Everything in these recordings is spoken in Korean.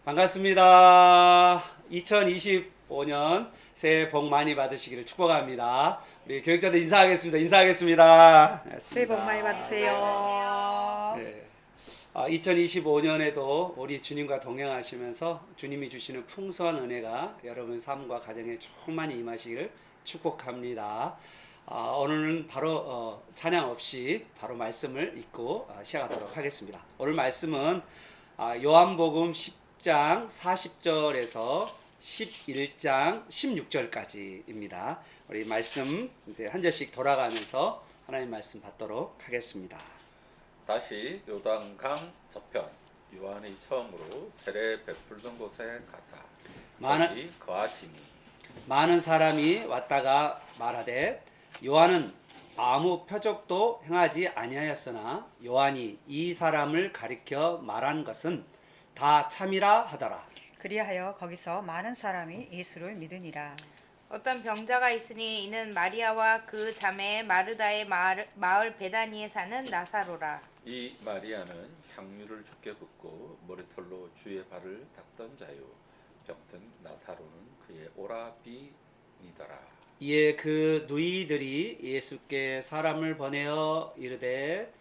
반갑습니다. 2025년 새해 복 많이 받으시기를 축복합니다. 우리 교육자들 인사하겠습니다. 새해 복 많이 받으세요. 네. 2025년에도 우리 주님과 동행하시면서 주님이 주시는 풍성한 은혜가 여러분 삶과 가정에 충만히 임하시기를 축복합니다. 오늘은 바로 찬양 없이 바로 말씀을 읽고 시작하도록 하겠습니다. 오늘 말씀은 요한복음 10장 40절에서 11장 16절까지입니다. 우리 말씀 한 절씩 돌아가면서 하나님 말씀 받도록 하겠습니다. 다시 요단강 저편 요한이 처음으로 세례 베풀던 곳에 가사 거기 거하시니 많은 사람이 왔다가 말하되 요한은 아무 표적도 행하지 아니하였으나 요한이 이 사람을 가리켜 말한 것은 다 참이라 하더라. 그리하여 거기서 많은 사람이 예수를 믿으니라. 어떤 병자가 있으니 이는 마리아와 그 자매 마르다의 마을 베다니에 사는 나사로라. 이 마리아는 향유를 주께 붓고 머리털로 주의 발을 닦던 자요 병든 나사로는 그의 오라비니더라. 이에 그 누이들이 예수께 사람을 보내어 이르되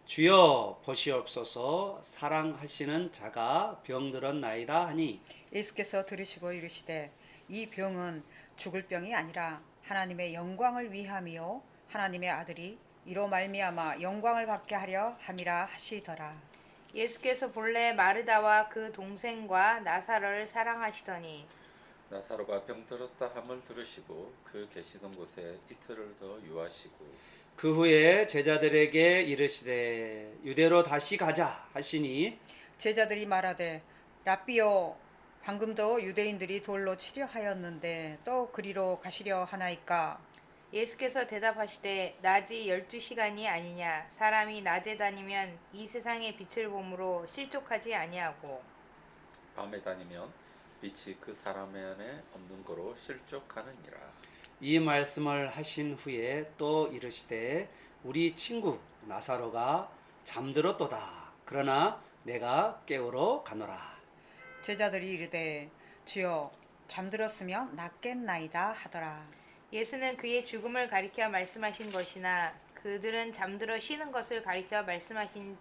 주여 보시옵소서 사랑하시는 자가 병들었나이다 하니 예수께서 들으시고 이르시되 이 병은 죽을 병이 아니라 하나님의 영광을 위함이요 하나님의 아들이 이로 말미암아 영광을 받게 하려 함이라 하시더라. 예수께서 본래 마르다와 그 동생과 나사로를 사랑하시더니 나사로가 병들었다 함을 들으시고 그 계시던 곳에 이틀을 더 유하시고 그 후에 제자들에게 이르시되 유대로 다시 가자 하시니 제자들이 말하되 랍비요 방금도 유대인들이 돌로 치려 하였는데 또 그리로 가시려 하나이까. 예수께서 대답하시되 낮이 12시간이 아니냐 사람이 낮에 다니면 이 세상의 빛을 보므로 실족하지 아니하고 밤에 다니면 빛이 그 사람의 안에 없는 거로 실족하느니라. 이 말씀을 하신 후에 또 이르시되 우리 친구 나사로가 잠들었도다. 그러나 내가 깨우러 가노라. 제자들이 이르되 주여 잠들었으면 낫겠나이다 하더라. 예수는 그의 죽음을 가리켜 말씀하신 것이나 그들은 잠들어 쉬는 것을 가리켜 말씀하신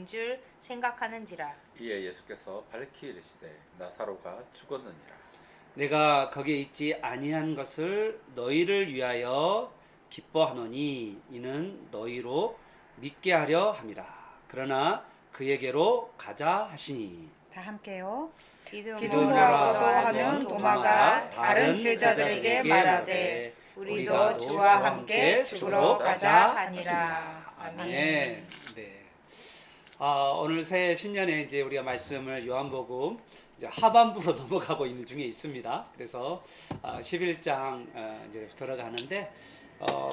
줄 생각하는지라. 이에 예수께서 밝히 이르시되 나사로가 죽었느니라. 내가 거기에 있지 아니한 것을 너희를 위하여 기뻐하노니 이는 너희로 믿게 하려 함이라. 그러나 그에게로 가자 하시니 다 함께요. 기도하고도 하는 도마가 다른 제자들에게 말하되 우리도 주와 함께 죽으러 가자 하니라. 아멘. 네. 오늘 새 신년에 이제 우리가 말씀을 요한복음 이제 하반부로 넘어가고 있는 중에 있습니다. 그래서 11장 이제 들어가는데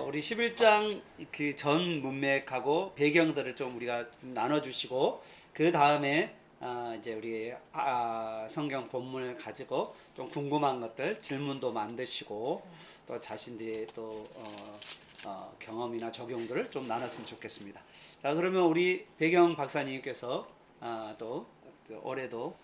우리 11장 그 전 문맥하고 배경들을 좀 우리가 좀 나눠주시고 그 다음에 이제 우리 성경 본문을 가지고 좀 궁금한 것들 질문도 만드시고 또 자신들의 또 경험이나 적용들을 좀 나눴으면 좋겠습니다. 자, 그러면 우리 배경 박사님께서 또 올해도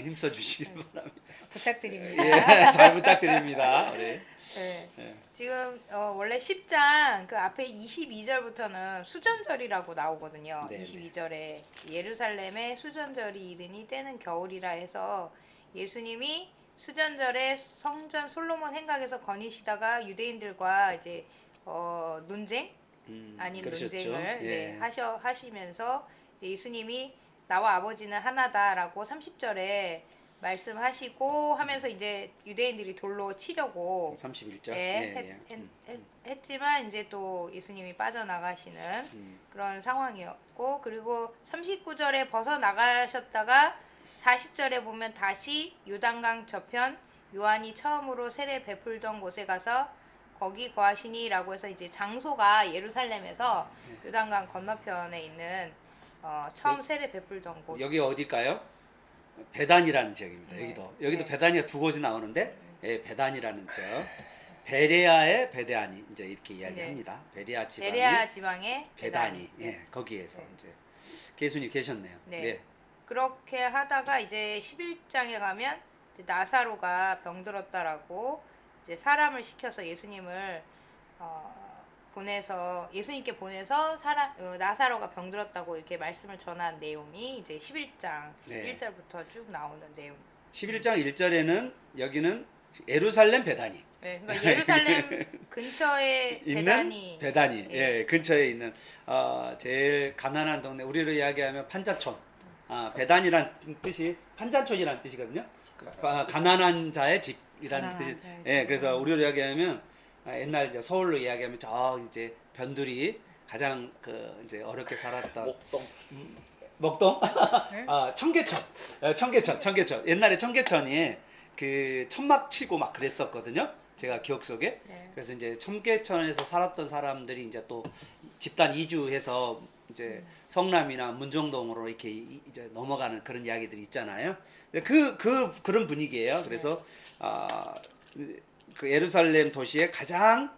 힘써 주시길 바랍니다. 부탁드립니다. 예, 잘 부탁드립니다. 우리. 네. 예. 지금 원래 10장 그 앞에 22절부터는 수전절이라고 나오거든요. 네네. 22절에 예루살렘에 수전절이 이르니 때는 겨울이라 해서 예수님이 수전절에 성전 솔로몬 행각에서 거니시다가 유대인들과 이제 논쟁 아닌 그러셨죠. 논쟁을 예. 하시면서 예수님이 나와 아버지는 하나다라고 30절에 말씀하시고 하면서 이제 유대인들이 돌로 치려고 31절. 했지만 이제 또 예수님이 빠져나가시는 그런 상황이었고, 그리고 39절에 벗어나가셨다가 40절에 보면 다시 요단강 저편 요한이 처음으로 세례 베풀던 곳에 가서 거기 거하시니라고 해서 이제 장소가 예루살렘에서 요단강 건너편에 있는 처음 세례 베풀던 곳. 여기 어딜까요? 베단이라는 지역입니다. 네. 여기도 네. 베다니가 두 곳이 나오는데 베단이라는 지역. 베레아의 베데아니 이제 이렇게 이야기합니다. 베레아 지방의 베레아 지방의 베다니. 예, 거기에서 이제 예수님 계셨네요. 네. 네. 그렇게 하다가 이제 11장에 가면 나사로가 병들었다라고 이제 사람을 시켜서 예수님을 보내서 예수님께 보내서 나사로가 병들었다고 이렇게 말씀을 전한 내용이 이제 11장 네. 1절부터 쭉 나오는 내용. 11장 1절에는 여기는 예루살렘 베다니 네, 그러니까 예루살렘 근처에 있는 베다니 예. 예, 근처에 있는 제일 가난한 동네 우리로 이야기하면 판자촌 베단이란 뜻이 판자촌이란 뜻이거든요. 가난한 자의 집이라는 가난한 뜻이 자의 예, 집. 그래서 우리로 이야기하면 옛날 이제 서울로 이야기하면 저 이제 변두리 가장 그 이제 어렵게 살았던 목동 먹동 네? 청계천 옛날에 청계천이 그 천막 치고 막 그랬었거든요. 제가 기억 속에. 네. 그래서 이제 청계천에서 살았던 사람들이 이제 또 집단 이주해서 이제 성남이나 문정동으로 이렇게 이제 넘어가는 그런 이야기들이 있잖아요. 그런 분위기예요. 그래서 그 예루살렘 도시의 가장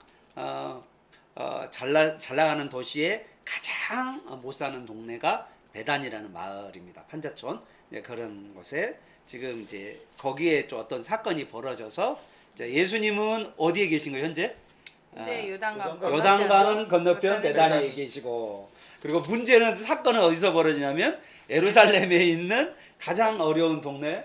잘 나가는 도시의 가장 못 사는 동네가 베단이라는 마을입니다. 판자촌 그런 곳에 지금 이제 거기에 좀 어떤 사건이 벌어져서 이제 예수님은 어디에 계신 거예요 현재? 이제 요단강 요단강 건너편 베다니에 베다니. 계시고 그리고 문제는 사건은 어디서 벌어지냐면 예루살렘에 있는 가장 어려운 동네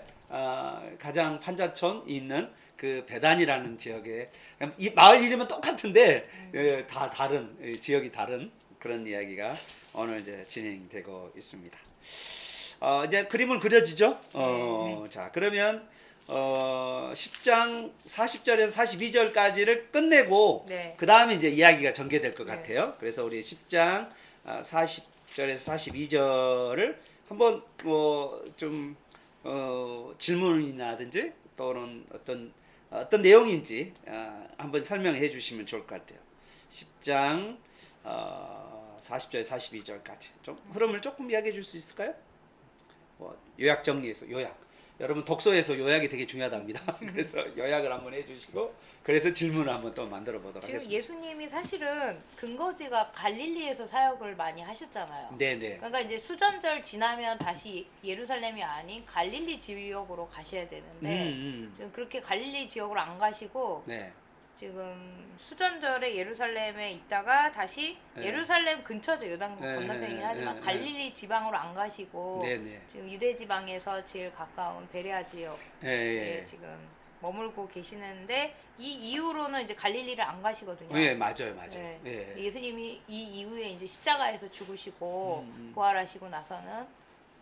가장 판자촌이 있는 그 베단이라는 지역에 이 마을 이름은 똑같은데 다 다른 지역이 다른 그런 이야기가 오늘 이제 진행되고 있습니다. 이제 그림은 그려지죠? 자 그러면 10장 40절에서 42절까지를 끝내고 네. 그 다음에 이제 이야기가 전개될 것 네. 같아요. 그래서 우리 10장 40절에서 42절을 한번 좀 질문이나든지 또는 어떤 내용인지 한번 설명해 주시면 좋을 것 같아요. 10장 40절 42절까지 좀 흐름을 조금 이야기해 줄 수 있을까요? 요약 정리해서 요약. 여러분 독서에서 요약이 되게 중요하답니다. 그래서 요약을 한번 해주시고 그래서 질문을 한번 또 만들어 보도록 지금 하겠습니다. 예수님이 사실은 근거지가 갈릴리에서 사역을 많이 하셨잖아요. 네네. 그러니까 이제 수전절 지나면 다시 예루살렘이 아닌 갈릴리 지역으로 가셔야 되는데 지금 그렇게 갈릴리 지역으로 안 가시고 네. 지금 수전절에 예루살렘에 있다가 다시 네. 예루살렘 근처죠. 요단 네, 건너편이긴 네, 하지만 네, 갈릴리 지방으로 안 가시고 네네. 지금 유대 지방에서 제일 가까운 베레아 지역에 예. 지금 머물고 계시는데 이 이후로는 이제 갈릴리를 안 가시거든요. 예, 맞아요. 네. 예. 예수님이 이 이후에 이제 십자가에서 죽으시고 부활하시고 나서는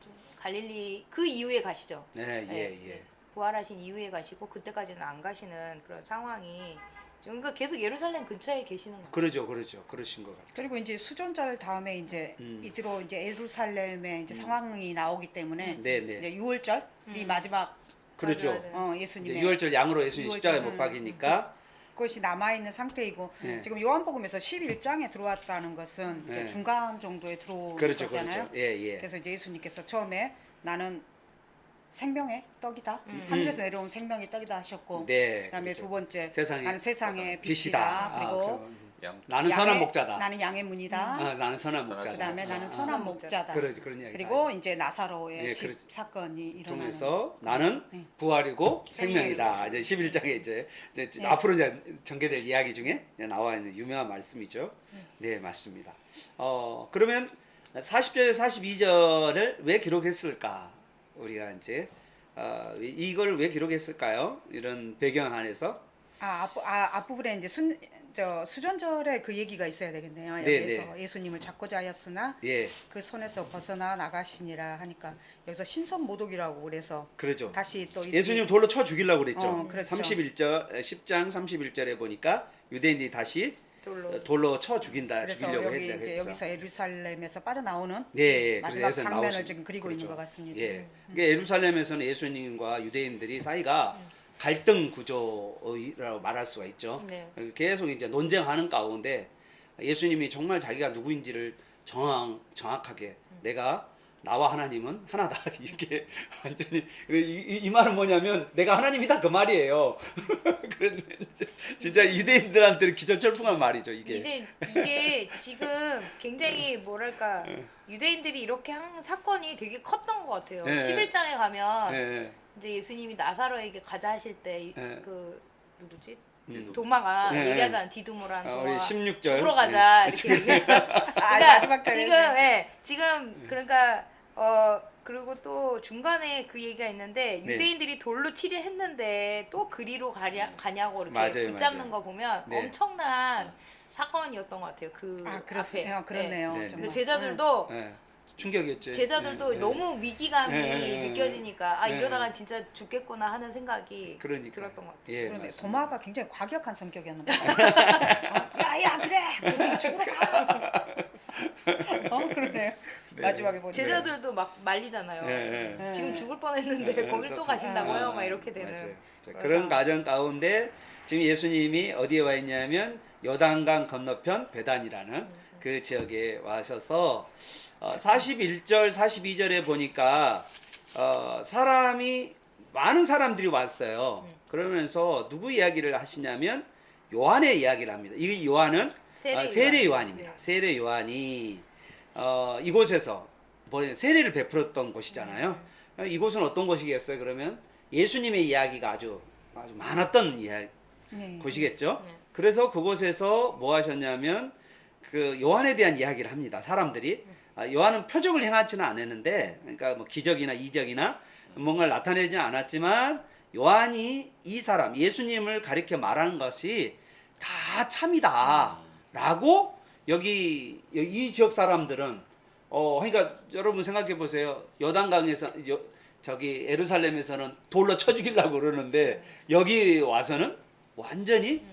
좀 갈릴리 그 이후에 가시죠. 네, 네. 예. 부활하신 이후에 가시고 그때까지는 안 가시는 그런 상황이 지금 그러니까 계속 예루살렘 근처에 계시는 거예요. 그러죠. 그러신 것 같아요. 그리고 이제 수전절 다음에 이제 이대로 이제 예루살렘의 이제 상황이 나오기 때문에 네네. 이제 6월절이 마지막 그렇죠. 맞아요. 이제 예수님의 6월절 양으로 예수님 유월절, 십자가에 못 박이니까 그것이 남아 있는 상태이고 네. 지금 요한복음에서 11장에 들어왔다는 것은 이제 네. 중간 정도에 들어온 그렇죠. 거잖아요. 예. 그래서 이제 예수님께서 처음에 나는 생명의 떡이다. 하늘에서 내려온 생명의 떡이다 하셨고 네. 그다음에 그렇죠. 두 번째 세상에 나는 세상의 빛이다. 빛이다. 그리고 양 나는 선한 목자다. 나는 양의 문이다. 나는 선한 목자다. 그다음에 나는 선한 목자다. 그런 이야기. 그리고 이제 나사로의 예, 집 그렇- 사건이 일어나는 통해서 나는 부활이고 생명이다. 이제 11장에 이제 네. 앞으로 이제 전개될 이야기 중에 나와 있는 유명한 말씀이죠. 네, 맞습니다. 그러면 40절에 42절을 왜 기록했을까? 우리가 이제 이걸 왜 기록했을까요? 이런 배경 안에서 앞부분에 이제 수전절에 그 얘기가 있어야 되겠네요. 네, 여기에서 예수님을 잡고자 하였으나 예, 그 손에서 벗어나 나가시니라 하니까 여기서 신선모독이라고 그래서 그러죠. 다시 또 예수님 돌로 쳐 죽이려고 그랬죠. 그렇죠. 10장 31절에 보니까 유대인들이 다시 돌로 쳐 죽이려고 그래서 했다. 여기 이제 여기서 예루살렘에서 빠져나오는 네, 마지막 그래서 장면을 나오신- 지금 그리고 그렇죠. 있는 것 같습니다. 예, 그러니까 예루살렘에서는 예수님과 유대인들이 사이가 갈등 구조라고 말할 수가 있죠. 네. 계속 이제 논쟁하는 가운데 예수님이 정말 자기가 누구인지를 정확하게 내가 나와 하나님은 하나다 이렇게 완전히 이 말은 뭐냐면 내가 하나님이다 그 말이에요. 그런데 진짜 유대인들한테는 기절철풍한 말이죠 이게. 이게 지금 굉장히 뭐랄까 유대인들이 이렇게 한 사건이 되게 컸던 것 같아요. 네. 11장에 가면 예, 이제 예수님이 나사로에게 가자 하실 때 네. 그 누구지? 음. 도마가 네. 얘기하잖아. 디두모란 우리 도마. 16절 죽으러 가자 네. 이렇게 얘기해요. 아, 그러니까 마지막 절에 지금 그러니까 그리고 또 중간에 그 얘기가 있는데 네. 유대인들이 돌로 치려 했는데 또 그리로 가냐고 이렇게 맞아요, 붙잡는 맞아요. 거 보면 네. 엄청난 사건이었던 것 같아요. 그 앞에. 그렇네요. 네. 정말. 제자들도 예, 충격이었죠. 제자들도 예, 예. 너무 위기감이 네. 느껴지니까 네. 이러다가 진짜 죽겠구나 하는 생각이 그러니까. 들었던 것 같아요. 예, 그러네. 맞습니다. 도마가 굉장히 과격한 성격이었나 봐요. 야야 그래. 우리 죽으러 가. 그러네요. 네. 마지막에 보니까. 제자들도 막 말리잖아요. 예, 예. 지금 죽을 뻔했는데 네, 거길 또 또 가신다고요? 막 이렇게 되는. 맞아요. 자, 그래서- 그런 과정 가운데 지금 예수님이 어디에 와 있냐면 요단강 건너편 베단이라는 그 지역에 와셔서 41절 42절에 보니까 사람이 많은 사람들이 왔어요. 그러면서 누구 이야기를 하시냐면 요한의 이야기를 합니다. 이 요한은 세례 요한입니다. 네. 세례 요한이 이곳에서 세례를 베풀었던 곳이잖아요. 이곳은 어떤 곳이겠어요? 그러면 예수님의 이야기가 아주 많았던 네. 곳이겠죠. 네. 그래서 그곳에서 뭐 하셨냐면 그 요한에 대한 이야기를 합니다. 사람들이 요한은 표적을 행하지는 않았는데, 그러니까 뭐 기적이나 이적이나 뭔가를 나타내지 않았지만 요한이 이 사람 예수님을 가리켜 말하는 것이 다 참이다라고 여기 이 지역 사람들은 그러니까 여러분 생각해 보세요. 요단강에서 저기 예루살렘에서는 돌로 쳐 죽이려고 그러는데 여기 와서는 완전히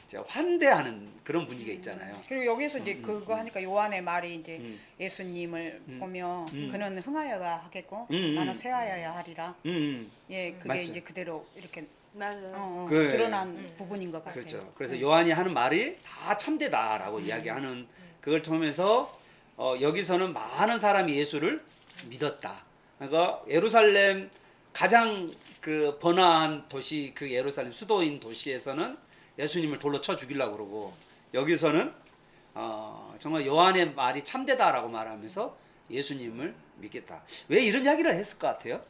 이제 환대하는 그런 분위기가 있잖아요. 그리고 여기서 이제 그거 하니까 요한의 말이 이제 음. 예수님을 음. 보며 음. 그는 흥하여야 하겠고 음. 나는 쇠하여야 하리라. 음. 예, 그게 맞죠. 이제 그대로 이렇게 맞아요. 그- 드러난 부분인 것 같아요. 그렇죠. 그래서 네. 요한이 하는 말이 다 참되다라고 이야기하는 그걸 통해서 여기서는 많은 사람이 예수를 믿었다. 그러니까 예루살렘 가장 그 번화한 도시 그 예루살렘 수도인 도시에서는 예수님을 돌로 쳐 죽이려고 그러고 여기서는 정말 요한의 말이 참되다라고 말하면서 예수님을 믿겠다. 왜 이런 이야기를 했을 것 같아요?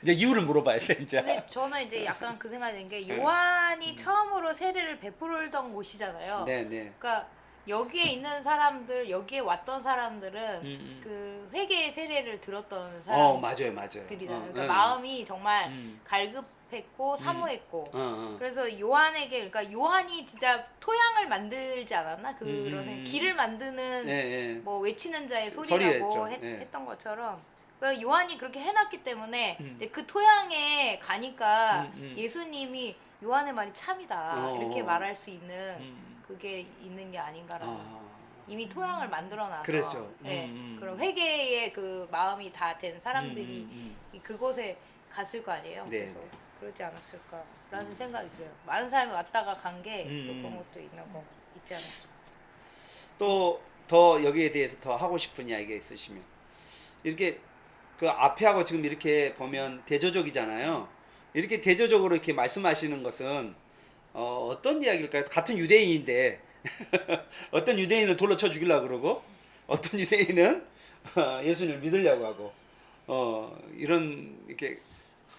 이제 이유를 물어봐야 돼 이제. 근데 저는 이제 약간 그 생각이 든 게 요한이 처음으로 세례를 베풀던 곳이잖아요. 네, 네. 그러니까 여기에 있는 사람들, 여기에 왔던 사람들은 음. 그 회개의 세례를 들었던 맞아요, 사람들이잖아요. 맞아요. 그러니까 마음이 정말 음. 갈급했고 사모했고. 어. 그래서 요한에게 그러니까 요한이 진짜 토양을 만들지 않았나? 그런 음. 길을 만드는 네, 네. 뭐 외치는 자의 소리였죠. 소리라고 예. 했던 것처럼 그러니까 요한이 그렇게 해놨기 때문에 음. 근데 그 토양에 가니까 음. 예수님이 요한의 말이 참이다 이렇게 말할 수 있는 음. 그게 있는 게 아닌가라는 아. 이미 토양을 만들어놔서 그랬죠. 네, 음. 그런 회개의 그 마음이 다 된 사람들이 음. 그곳에 갔을 거 아니에요. 네, 그래서 네. 그러지 않았을까라는 생각이 들어요. 많은 사람이 왔다가 간 게 또 음. 그런 것도 있는 거 있지 않을까. 또 더 여기에 대해서 더 하고 싶은 이야기가 있으시면 이렇게 그 앞에 하고 지금 이렇게 보면 대조적이잖아요. 이렇게 대조적으로 이렇게 말씀하시는 것은 어떤 이야기일까요? 같은 유대인인데 어떤 유대인을 돌로 쳐 죽이려고 그러고 어떤 유대인은 예수님을 믿으려고 하고 이런 이렇게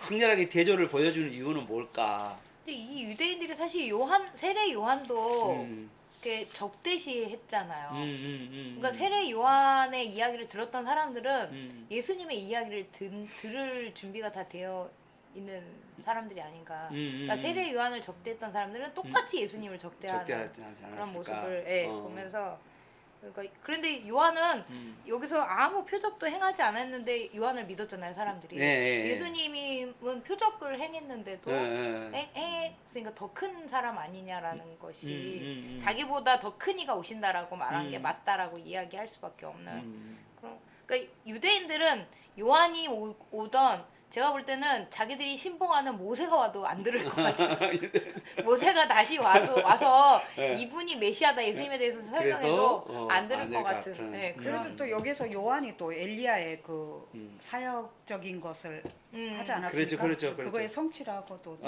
강렬하게 대조를 보여주는 이유는 뭘까? 근데 이 유대인들이 사실 세례 요한도 음. 이렇게 적대시했잖아요. 그러니까 그러니까 세례 요한의 이야기를 들었던 사람들은 음. 예수님의 이야기를 들을 준비가 다 되어 있는 사람들이 아닌가. 그러니까 세례 요한을 적대했던 사람들은 똑같이 예수님을 적대하는 적대하지 그런 않았을까? 모습을 보면서 그러니까 그런데 요한은 여기서 아무 표적도 행하지 않았는데 요한을 믿었잖아요, 사람들이. 네. 예수님은 표적을 행했는데도 네. 행했으니까 더 큰 사람 아니냐라는 것이 음. 자기보다 더 큰 이가 오신다라고 말한 게 음. 맞다라고 이야기할 수밖에 없는 그러니까 유대인들은 요한이 오던 제가 볼 때는 자기들이 신봉하는 모세가 와도 안 들을 것 같아요. 모세가 다시 와서 네. 이분이 메시아다 예수님에 대해서 설명해도 그래도, 안 들을 안 것 될 것 같은. 같은. 네, 그래도 그런. 또 여기서 요한이 또 엘리야의 그 음. 사역적인 것을 하지 않았습니까? 그렇죠. 그거의 성취라고도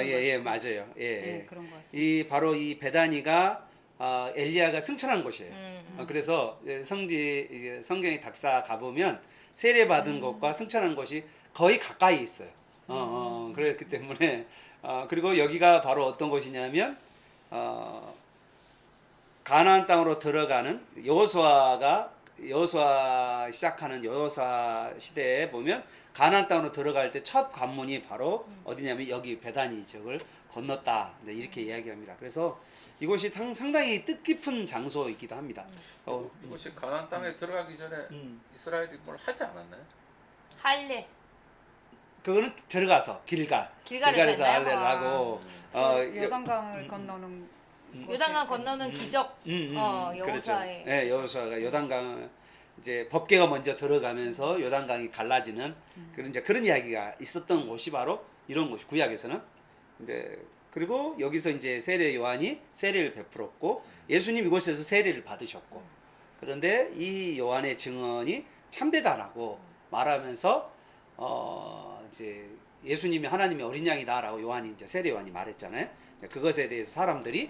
예, 맞아요. 예. 네, 그런 것 같습니다. 이 바로 이 베다니가 엘리야가 승천한 곳이에요. 음. 그래서 성경의 닥사 가보면 세례 받은 곳과 승천한 곳이 거의 가까이 있어요. 그랬기 때문에 그리고 여기가 바로 어떤 곳이냐면 가나안 땅으로 들어가는 여호수아 시작하는 여호수아 시대에 보면 가나안 땅으로 들어갈 때 첫 관문이 바로 어디냐면 여기 베다니 지역을 건넜다. 네, 이렇게 이야기합니다. 그래서 이곳이 상당히 뜻깊은 장소이기도 합니다. 이곳이 가나안 땅에 들어가기 전에 이스라엘이 뭘 하지 않았나요? 할례. 그거는 들어가서 길갈에서 했나요? 할례를 하고 요단강을 건너는 요단강 건너는 기적. 그렇죠. 여호수아의. 네, 여호수아가 요단강 이제 법궤가 먼저 들어가면서 요단강이 갈라지는 그런 이야기가 있었던 곳이 바로 이런 곳이 구약에서는 이제 그리고 여기서 이제 세례 요한이 세례를 베풀었고 예수님 이곳에서 세례를 받으셨고 그런데 이 요한의 증언이 참되다라고 말하면서 이제 예수님이 하나님의 어린 양이다라고 요한이 이제 세례 요한이 말했잖아요. 그것에 대해서 사람들이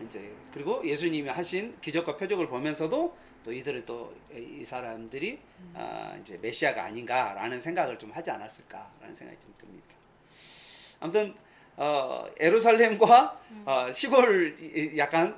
이제 그리고 예수님이 하신 기적과 표적을 보면서도 또 이들을 또 이 사람들이 이제 메시아가 아닌가라는 생각을 좀 하지 않았을까라는 생각이 좀 듭니다. 아무튼 예루살렘과 시골 약간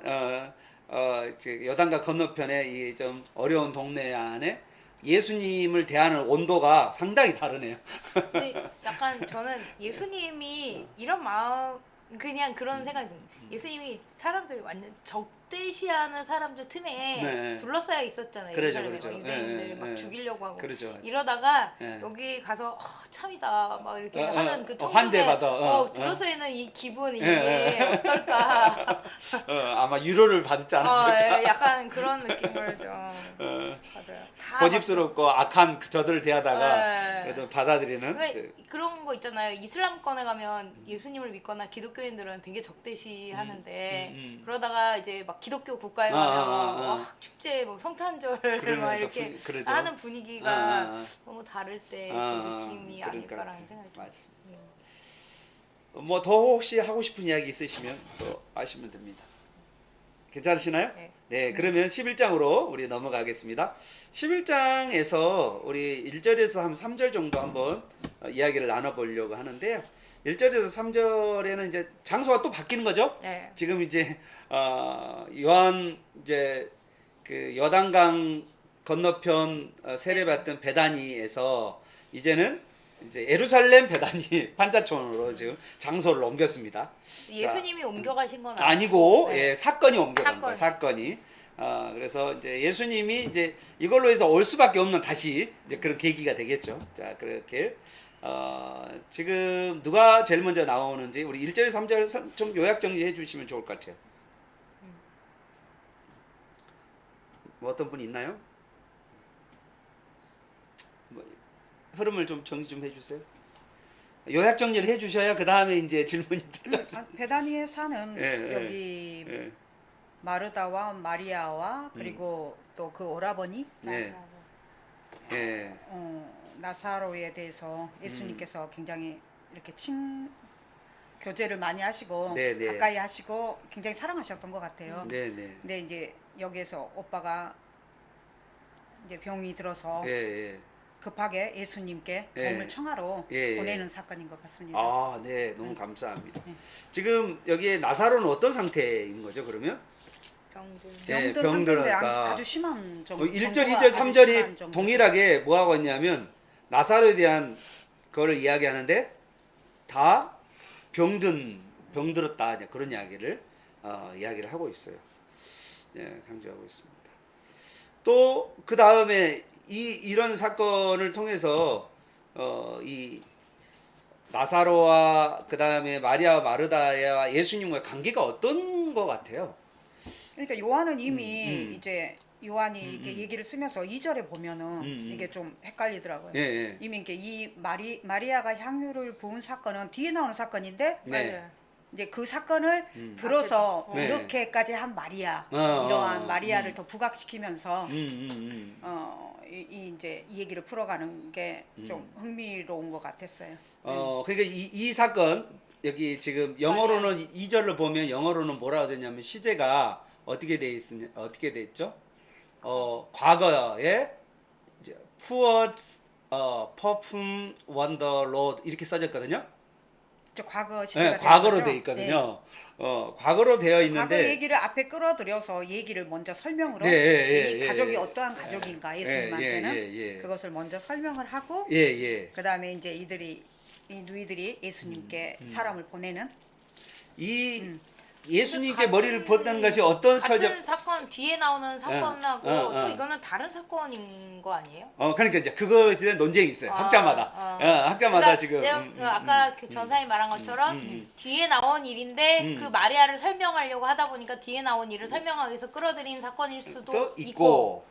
이제 요단강 건너편에 이 좀 어려운 동네 안에 예수님을 대하는 온도가 상당히 다르네요. 근데 약간 저는 예수님이 이런 마음 그냥 그런 생각이 듭니다. 예수님이 사람들이 완전 적대시하는 사람들 틈에 네. 둘러싸여 있었잖아요. 그렇죠, 예루살렘에 그렇죠. 막 유대인들 예, 막 예. 죽이려고 하고 그렇죠. 이러다가 예. 여기 가서 참이다 막 이렇게 하는 그 환대받아. 둘러싸여 있는 이 기분 이게 예. 어떨까? 아마 유로를 받지 않았을까. 약간 그런 느낌을 좀 받아요. 다 고집스럽고 악한 저들을 대하다가 예. 그래도 받아들이는 그런 거 있잖아요. 이슬람권에 가면 예수님을 믿거나 기독교인들은 되게 적대시하는데 그러다가 이제 막 기독교 국가에 가면 막 축제, 뭐 성탄절 막 이렇게 그러죠. 하는 분위기가 너무 다를 때 그 느낌이 그러니까. 아닐까라는 생각이 좀 맞습니다. 뭐 더 혹시 하고 싶은 이야기 있으시면 또 하시면 됩니다. 괜찮으시나요? 네. 네, 그러면 11장으로 우리 넘어가겠습니다. 11장에서 우리 1절에서 한 3절 정도 한번 이야기를 나눠보려고 하는데요. 1절에서 3절에는 이제 장소가 또 바뀌는 거죠. 네. 지금 이제 요한 이제 그 요단강 건너편 세례받던 베다니에서 이제는 이제 예루살렘 베다니 판자촌으로 지금 장소를 옮겼습니다. 예수님이 옮겨가신 건 아니고 네. 예, 사건이 옮겨간 거예요. 사건이. 그래서 이제 예수님이 이제 이걸로 해서 올 수밖에 없는 다시 이제 그런 계기가 되겠죠. 자, 그렇게 지금 누가 제일 먼저 나오는지 우리 1절에서 3절 좀 요약 정리해 주시면 좋을 것 같아요. 뭐 어떤 분 있나요? 뭐 흐름을 좀 정리 좀 해주세요. 요약 정리를 해주셔야 그 다음에 이제 질문이 들어가죠. 베다니에 사는 예, 여기 예. 마르다와 마리아와 그리고 또 그 오라버니 네. 예. 나사로에 대해서 예수님께서 굉장히 이렇게 교제를 많이 하시고 네, 네. 가까이 하시고 굉장히 사랑하셨던 것 같아요. 네, 네. 근데 이제 여기에서 오빠가 이제 병이 들어서 예, 예. 급하게 예수님께 예. 도움을 청하러 예, 예. 보내는 사건인 것 같습니다. 아, 네, 너무 감사합니다. 지금 여기에 나사로는 어떤 상태인 거죠? 그러면 병들. 예, 병든 병들었다. 상태인데 아주 심한 정도. 1절, 정도가 2절, 아주 심한 3절이 정도. 동일하게 뭐 하고 있냐면 나사로에 대한 거를 이야기하는데 다 병들었다 이제 그런 이야기를 이야기를 하고 있어요. 예, 강조하고 있습니다. 또 그 다음에 이런 사건을 통해서 이 나사로와 그 다음에 마리아와 마르다와 예수님과 관계가 어떤 것 같아요? 그러니까 요한은 이미 이제 요한이 이렇게 얘기를 쓰면서 2절에 보면은 이게 좀 헷갈리더라고요. 예, 예. 이미 이렇게 이 마리아가 향유를 부은 사건은 뒤에 나오는 사건인데 네. 맞아요. 이제 그 사건을 들어서 네. 이렇게까지 한 마리아 어, 이러한 마리아를 더 부각시키면서 음. 이제 이 얘기를 풀어가는 게 좀 흥미로운 것 같았어요. 그러니까 이 사건 여기 지금 영어로는 2절로 보면 영어로는 뭐라고 되냐면 시제가 어떻게 돼 있죠? 과거에 이제 poured perfume on the Lord 이렇게 써졌거든요. 저 과거 시제가 네, 과거로 되는 거죠? 돼 있거든요. 과거로 되어 과거 있는데 얘기를 앞에 끌어들여서 얘기를 먼저 설명으로 네, 예, 이 예, 가족이 예. 어떠한 가족인가 예수님한테는 예. 그것을 먼저 설명을 하고 예. 그다음에 이제 이 누이들이 예수님께 사람을 보내는 이 예수님께 같은- 머리를 부었다는 것이 어떤 같은 사건 뒤에 나오는 사건하고 어. 또 이거는 다른 사건인 거 아니에요? 그러니까 이제 그것에 대한 논쟁이 있어요. 학자마다. 학자마다 그러니까 지금 내가 아까 그 전사님 말한 것처럼 뒤에 나온 일인데 그 마리아를 설명하려고 하다 보니까 뒤에 나온 일을 설명하기 위해서 끌어들인 사건일 수도 또 있고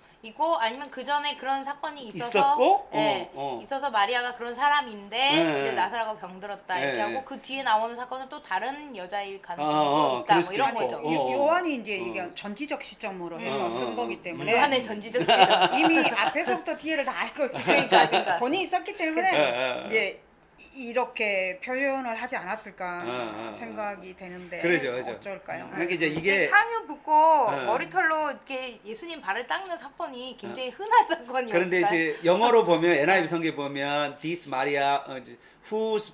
아니면 그 전에 그런 사건이 있었고, 예, 있어서 마리아가 그런 사람인데 이제 예. 나사로가 병들었다 이렇게 예. 하고 그 뒤에 나오는 사건은 또 다른 여자일 가능성이 있다 그럴 뭐 수도 이런 있고. 거죠. 요한이 이제 이게 전지적 시점으로 해서 쓴 거기 때문에 요한의 전지적 시점. 이미 앞에서부터 뒤에를 다 알고 있기 때문에 그러니까. 본인이 썼기 때문에 예. 이제 이렇게 표현을 하지 않았을까 생각이 되는데 그러죠. 어쩔까요? 그러니까 이제 이게 향유 붓고 네. 머리털로 이렇게 예수님 발을 닦는 사건이 굉장히 흔한 사건이었어요. 그런데 이제 영어로 보면 NIV 성경에 보면 this Maria whose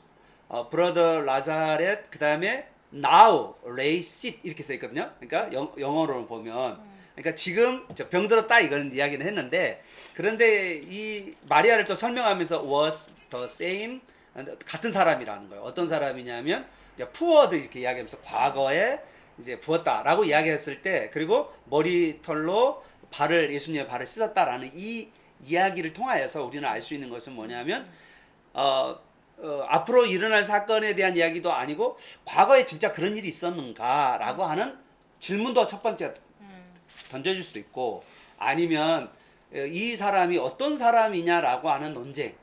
brother Lazarus 그다음에 now lay sick 이렇게 써 있거든요. 그러니까 영어로 보면 그러니까 지금 병들었다 이런 이야기는 했는데 그런데 이 마리아를 또 설명하면서 was the same 같은 사람이라는 거예요. 어떤 사람이냐면 푸어드 이렇게 이야기하면서 과거에 이제 부었다라고 이야기했을 때 그리고 머리털로 예수님의 발을 씻었다라는 이 이야기를 통하여서 우리는 알 수 있는 것은 뭐냐면 앞으로 일어날 사건에 대한 이야기도 아니고 과거에 진짜 그런 일이 있었는가라고 하는 질문도 첫 번째 던져질 수도 있고 아니면 이 사람이 어떤 사람이냐라고 하는 논쟁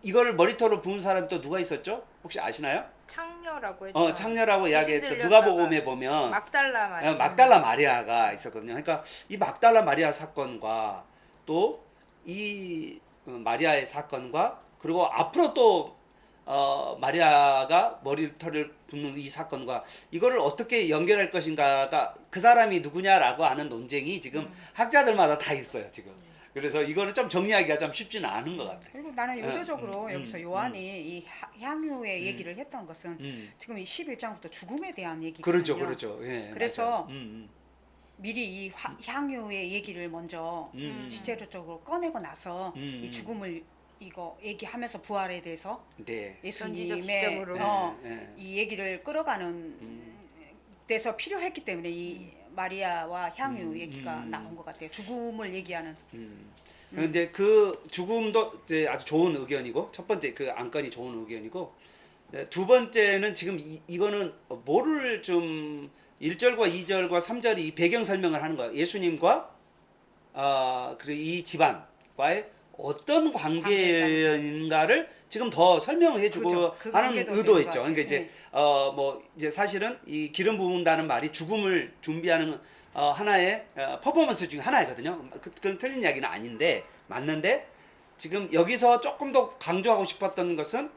이거를 머리털로 부은 사람이 또 누가 있었죠? 혹시 아시나요? 창녀라고 했죠. 창녀라고 이야기했던 들렸다가 누가복음에 보면 막달라 마리아. 막달라 마리아가 있었거든요. 그러니까 이 막달라 마리아 사건과 또 이 마리아의 사건과 그리고 앞으로 또 마리아가 머리털을 붓는 이 사건과 이거를 어떻게 연결할 것인가가 그 사람이 누구냐라고 하는 논쟁이 지금 학자들마다 다 있어요 지금. 그래서 이거는 좀 정리하기가 좀 쉽지는 않은 것 같아요. 그리고 나는 의도적으로 여기서 요한이 이 향유의 얘기를 했던 것은 지금 이 11장부터 죽음에 대한 얘기거든요. 그렇죠. 예, 그래서 맞아요. 미리 이 향유의 얘기를 먼저 시제적으로 꺼내고 나서 이 죽음을 이거 얘기하면서 부활에 대해서 네. 예수님의 시점으로. 이 얘기를 끌어가는 데서 필요했기 때문에 이 마리아와 향유 얘기가 나온 것 같아요. 죽음을 얘기하는. 그런데 그 죽음도 이제 아주 좋은 의견이고 첫 번째 그 안건이 좋은 의견이고 두 번째는 지금 이거는 뭐를 좀 1절과 2절과 3절이 이 배경 설명을 하는 거예요. 예수님과 그리고 이 집안과의 어떤 관계인가를 지금 더 설명을 해주고 그렇죠. 그 하는 관계도 의도였죠. 되는 것 그러니까 이제 같아요. 뭐 이제 사실은 이 기름 부은다는 말이 죽음을 준비하는 하나의 퍼포먼스 중에 하나이거든요. 그건 틀린 이야기는 아닌데 맞는데 지금 여기서 조금 더 강조하고 싶었던 것은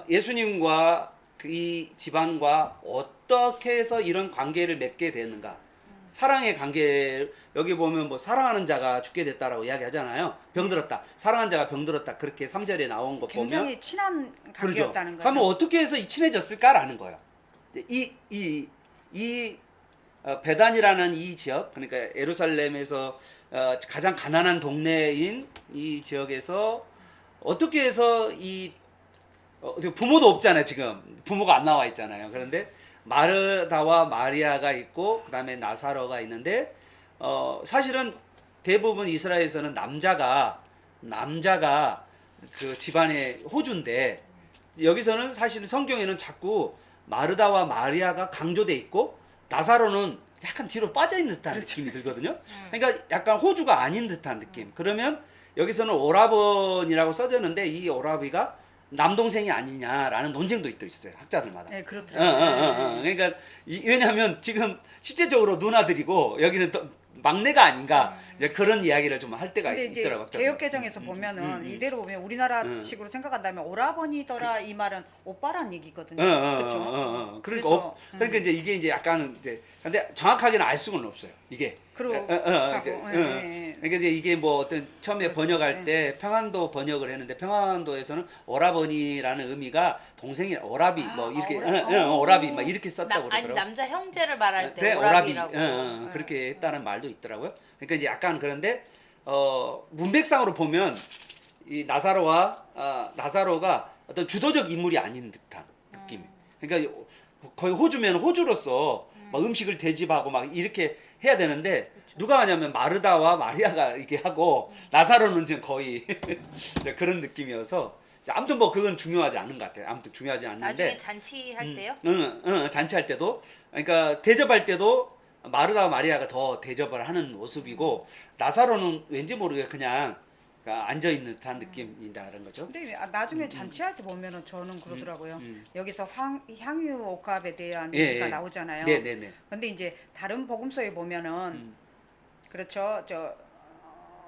예수님과 이 집안과 어떻게 해서 이런 관계를 맺게 되는가. 사랑의 관계 여기 보면 뭐 사랑하는 자가 죽게 됐다라고 이야기하잖아요. 병들었다. 사랑하는 자가 병들었다. 그렇게 3절에 나온 거 보면 굉장히 친한 그러죠. 관계였다는 거죠. 그러면 어떻게 해서 친해졌을까라는 거예요. 베단이라는 이 지역, 그러니까 예루살렘에서 가장 가난한 동네인 이 지역에서 어떻게 해서 부모도 없잖아요. 지금 부모가 안 나와 있잖아요. 그런데 마르다와 마리아가 있고 그다음에 나사로가 있는데 사실은 대부분 이스라엘에서는 남자가 그 집안의 호주인데 여기서는 사실 성경에는 자꾸 마르다와 마리아가 강조돼 있고 나사로는 약간 뒤로 빠져 있는 듯한 느낌이 들거든요. 그러니까 약간 호주가 아닌 듯한 느낌. 그러면 여기서는 오라버니라고 써졌는데 이 오라비가 남동생이 아니냐라는 논쟁도 또 있어요. 학자들마다. 네, 그렇더라고요. 그러니까 왜냐하면 지금 실제적으로 누나들이고 여기는 또 막내가 아닌가 이제 그런 이야기를 좀 할 때가 근데 이제 있더라고요. 개혁 개정에서 보면은 이대로 보면 우리나라식으로 생각한다면 오라버니더라 이 말은 오빠란 얘기거든요. 그렇죠. 그러니까 그러니까 이제 이게 이제 약간 이제 근데 정확하게는 알 수는 없어요. 이게. 그러고 그러니까 이제 이게 뭐 어떤 처음에 번역할 때 평안도 번역을 했는데 평안도에서는 오라버니라는 의미가 동생이 오라비 뭐 이렇게 오라비 막 이렇게 썼다고 아니 그러더라고요. 남자 형제를 말할 때 네, 오라비라고. 그렇게 했다는 말도 있더라고요. 그러니까 이제 약간 그런데 문맥상으로 보면 이 나사로가 어떤 주도적 인물이 아닌 듯한 느낌. 그러니까 거의 호주면 호주로서 막 음식을 대접하고 막 이렇게 해야 되는데 누가 하냐면 마르다와 마리아가 이렇게 하고 나사로는 지금 거의 그런 느낌이어서 아무튼 뭐 그건 중요하지 않은 것 같아요. 아무튼 중요하지 않는데 나중에 잔치할 때요? 잔치할 때도 그러니까 대접할 때도 마르다와 마리아가 더 대접을 하는 모습이고 나사로는 왠지 모르게 그냥 앉아 있는 듯한 느낌이다라는 거죠. 근데 나중에 잔치할 때 보면은 저는 그러더라고요. 여기서 향유 옥합에 대한 얘기가 나오잖아요. 네네네. 근데 이제 다른 복음서에 보면은 그렇죠. 저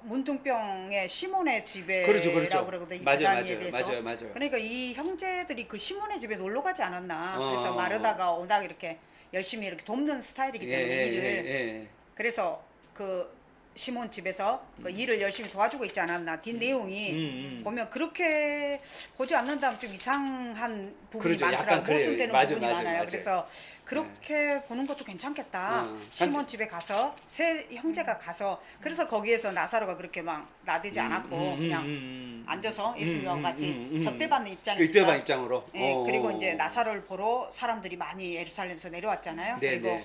문둥병의 시몬의 집에라고 그렇죠. 그러거든요. 맞아요. 대해서. 그러니까 이 형제들이 그 시몬의 집에 놀러 가지 않았나. 그래서 어. 마르다가 워낙 이렇게 열심히 이렇게 돕는 스타일이기 때문에 일을. 그래서 그 시몬 집에서 그 일을 열심히 도와주고 있지 않았나. 뒷 내용이 보면 그렇게 보지 않는다면 좀 이상한 부분이 그렇죠. 약간 많더라고요. 그래요. 모순되는 맞아요, 부분이 맞아요, 많아요. 맞아요. 그래서 그렇게 보는 것도 괜찮겠다. 시몬 집에 가서 세 형제가 가서 그래서 거기에서 나사로가 그렇게 막 나대지 않았고 그냥 앉아서 예수님과 같이 접대받는 입장이니까. 접대받는 입장으로. 네, 그리고 이제 나사로를 보러 사람들이 많이 예루살렘에서 내려왔잖아요. 네, 그리고 네.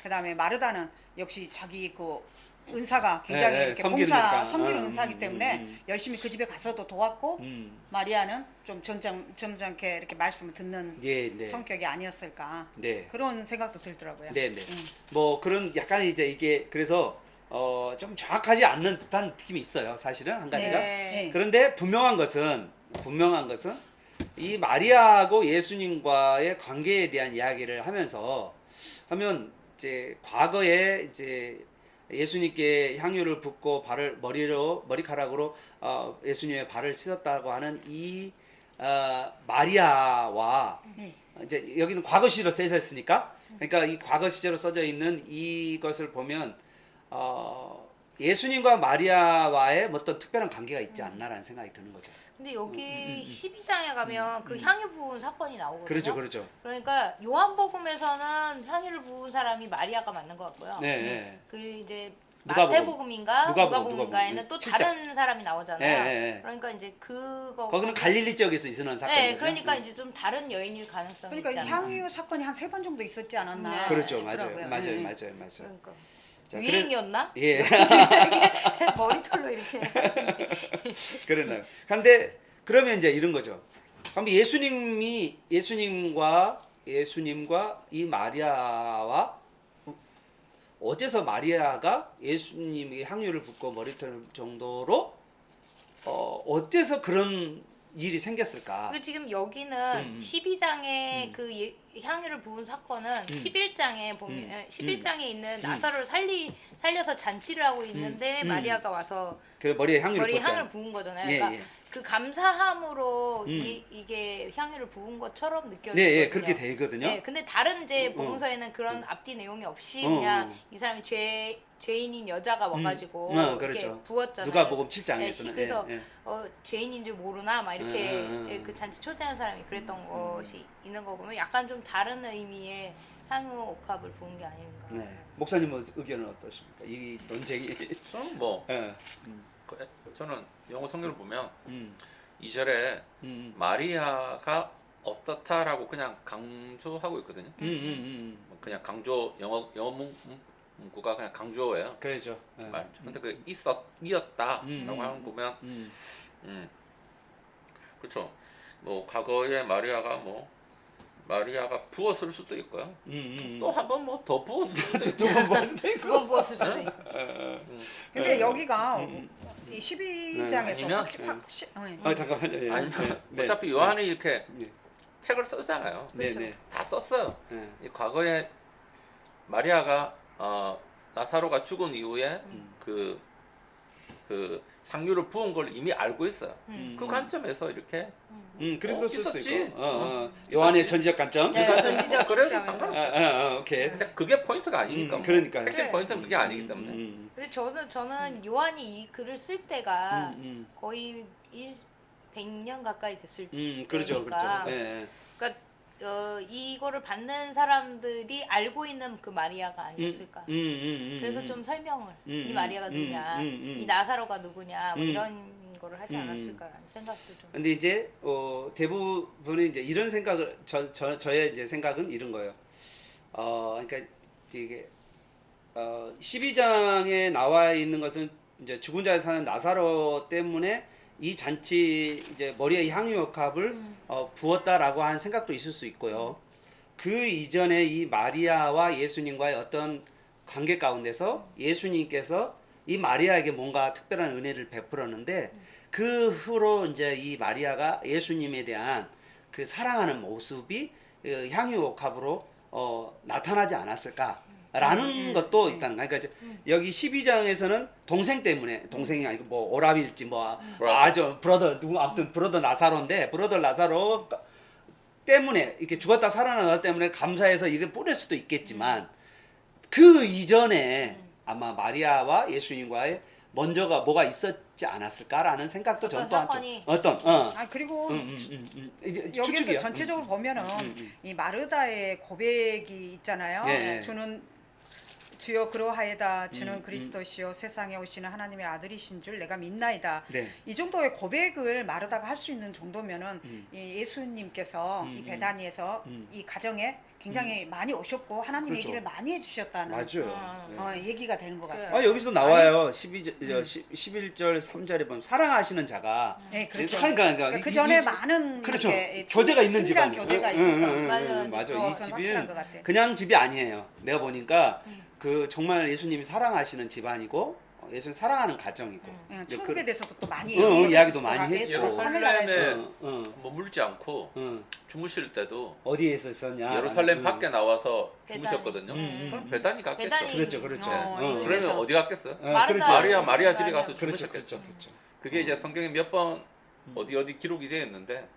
그다음에 마르다는 역시 자기 그 은사가 굉장히 이렇게 섬기는 봉사 거니까. 섬기는 은사기 때문에 열심히 그 집에 가서도 도왔고 마리아는 좀 점잖게 이렇게 말씀을 듣는 네. 성격이 아니었을까 네. 그런 생각도 들더라고요. 네네. 뭐 그런 약간 이제 이게 그래서 좀 정확하지 않는 듯한 느낌이 있어요. 사실은 한 가지가. 네. 그런데 분명한 것은 이 마리아하고 예수님과의 관계에 대한 이야기를 하면 이제 과거에 이제 예수님께 향유를 붓고 머리카락으로 예수님의 발을 씻었다고 하는 이 마리아와 이제 여기는 과거 시제로 써져 있으니까 그러니까 이 과거 시제로 써져 있는 이것을 보면 예수님과 마리아와의 어떤 특별한 관계가 있지 않나라는 생각이 드는 거죠. 근데 여기 12장에 가면 그 향유 부은 사건이 나오거든요. 그렇죠. 그러니까 요한복음에서는 향유를 부은 사람이 마리아가 맞는 것 같고요. 네. 그리고 이제 누가복음. 마태복음인가 누가복음인가에는 누가복음. 또 7장. 다른 사람이 나오잖아요. 네. 그러니까 이제 그거 거기는 갈릴리 지역에서 있었는 사건이거든요. 네, 그러니까 이제 좀 다른 여인일 가능성이 그러니까 이 있잖아요. 향유 사건이 한 3번 정도 있었지 않았나. 네. 그렇죠. 싶더라고요. 맞아요. 그러니까 자, 유행이었나? 예. 머리털로 이렇게. 그러나요. 근데 그러면 이제 이런 거죠. 그럼 예수님과 이 마리아와 어째서 마리아가 예수님이 향유를 붓고 머리털 정도로 어째서 그런 일이 생겼을까? 그 지금 여기는 12장에 그 향유를 부은 사건은 11장에 보면 11장에 있는 나사로를 살려서 잔치를 하고 있는데 마리아가 와서 그 머리에 향유를 향을 부은 거잖아요. 예, 그러니까 예. 그 감사함으로 이게 향유를 부은 것처럼 느껴지거든요. 네, 그렇게 되거든요. 네, 근데 다른 이제 복음서에는 그런 앞뒤 내용이 없이 그냥 이 사람이 죄인인 여자가 와가지고 이렇게 그렇죠. 부었잖아요. 누가복음 7장에서는. 그래서 죄인인 줄 모르나 막 이렇게 그 잔치 초대한 사람이 그랬던 것이 있는 거 보면 약간 좀 다른 의미의 향유 옥합을 부은 게 아닌가. 네. 목사님 의견은 어떠십니까? 이 논쟁이. 저는 뭐 예. 저는 영어 성경을 보면 음. 2절에 음. 마리아가 어떻다라고 그냥 강조하고 있거든요. 그냥 강조 영어 문구가 그냥 강조예요. 그렇죠. 말. 근데 그 이었다라고 하는 거 보면 그렇죠. 뭐 과거에 마리아가 뭐 마리아가 부었을 수도 있고요. 또 한 번 뭐 더 부었을 수도 있고. 두번 봤을 때 그건 무엇을 수도 있고. 근데 여기가 이 12장에서 아니면- 잠깐만요. 예. 아니면 네. 어차피 요한이 이렇게 네. 책을 쓰잖아요. 네네. 다 썼어요. 네. 이 과거에 마리아가 나사로가 죽은 이후에 그 향유를 부은 걸 이미 알고 있어요. 그 관점에서 이렇게 그래서 쓸 수 있었지. 있고. 요한의 있었지. 전지적 관점. 네, 전지적 그래서 시점에서. 오케이. 근데 그게 포인트가 아니니까. 뭐. 그러니까요. 핵심 그래. 포인트는 그게 아니기 때문에. 근데 저는 요한이 이 글을 쓸 때가 음. 거의 100년 가까이 됐을 그렇죠, 때니까. 그렇죠. 예. 그러니까 이거를 받는 사람들이 알고 있는 그 마리아가 아니었을까. 그래서 좀 설명을 이 마리아가 누구냐, 이 나사로가 누구냐, 뭐 이런 거를 하지 않았을까라는 생각도 좀. 근데 이제 대부분의 이제 이런 생각을 저의 이제 생각은 이런 거예요. 그러니까 이게 12장에 나와 있는 것은 이제 죽은 자에 사는 나사로 때문에 이 잔치 이제 머리에 향유옥합을 부었다라고 하는 생각도 있을 수 있고요. 그 이전에 이 마리아와 예수님과의 어떤 관계 가운데서 예수님께서 이 마리아에게 뭔가 특별한 은혜를 베풀었는데 그 후로 이제 이 마리아가 예수님에 대한 그 사랑하는 모습이 향유옥합으로 나타나지 않았을까라는 것도 있다는 거예요. 그러니까 이제 여기 12장에서는 동생 때문에 동생이 아니고 뭐 오라비일지 뭐 아주 브러더 누구 아무튼 브러더 나사로인데 브러더 나사로 때문에 이렇게 죽었다 살아나다 때문에 감사해서 이게 뿌릴 수도 있겠지만 그 이전에 아마 마리아와 예수님과의 먼저가 뭐가 있었지 않았을까라는 생각도 저는 또한 사건이. 그리고 이제 여기서 추측이야. 전체적으로 보면은 이 마르다의 고백이 있잖아요. 예, 예. 주는 주여 그러하여다 주는 그리스도시요 세상에 오시는 하나님의 아들이신 줄 내가 믿나이다. 네. 이 정도의 고백을 마르다가 할 수 있는 정도면은 이 예수님께서 이 베다니에서 이 가정에 굉장히 많이 오셨고 하나님 그렇죠. 얘기를 많이 해주셨다는 맞아요. 네. 얘기가 되는 것 같아요. 여기서 나와요. 11절 3절에 보면 사랑하시는 자가 네, 그렇죠. 그러니까 그 전에 많은 그렇죠. 이렇게 교제가 있는 친밀한 집안이에요. 교제가 있었던 맞아요. 맞아. 이 그것은 확실한 것 집은 같아. 그냥 집이 아니에요. 내가 보니까 그 정말 예수님이 사랑하시는 집안이고 예수님 사랑하는 가정이고. 이제 천국에 대해서도 또 많이 이야기도 많이 했고. 예루살렘에 어. 머물지 않고 어. 주무실 때도 어디에서 있었냐? 예루살렘 밖에 나와서 베다니. 주무셨거든요. 그럼 베다니 갔겠죠. 베다니. 그렇죠, 그렇죠. 이 집에서. 그러면 어디 갔겠어요? 마르다. 마리아 집에 가서 그렇죠, 주무셨겠죠. 그렇죠. 그게 이제 성경에 몇 번 어디 기록이 되어 있는데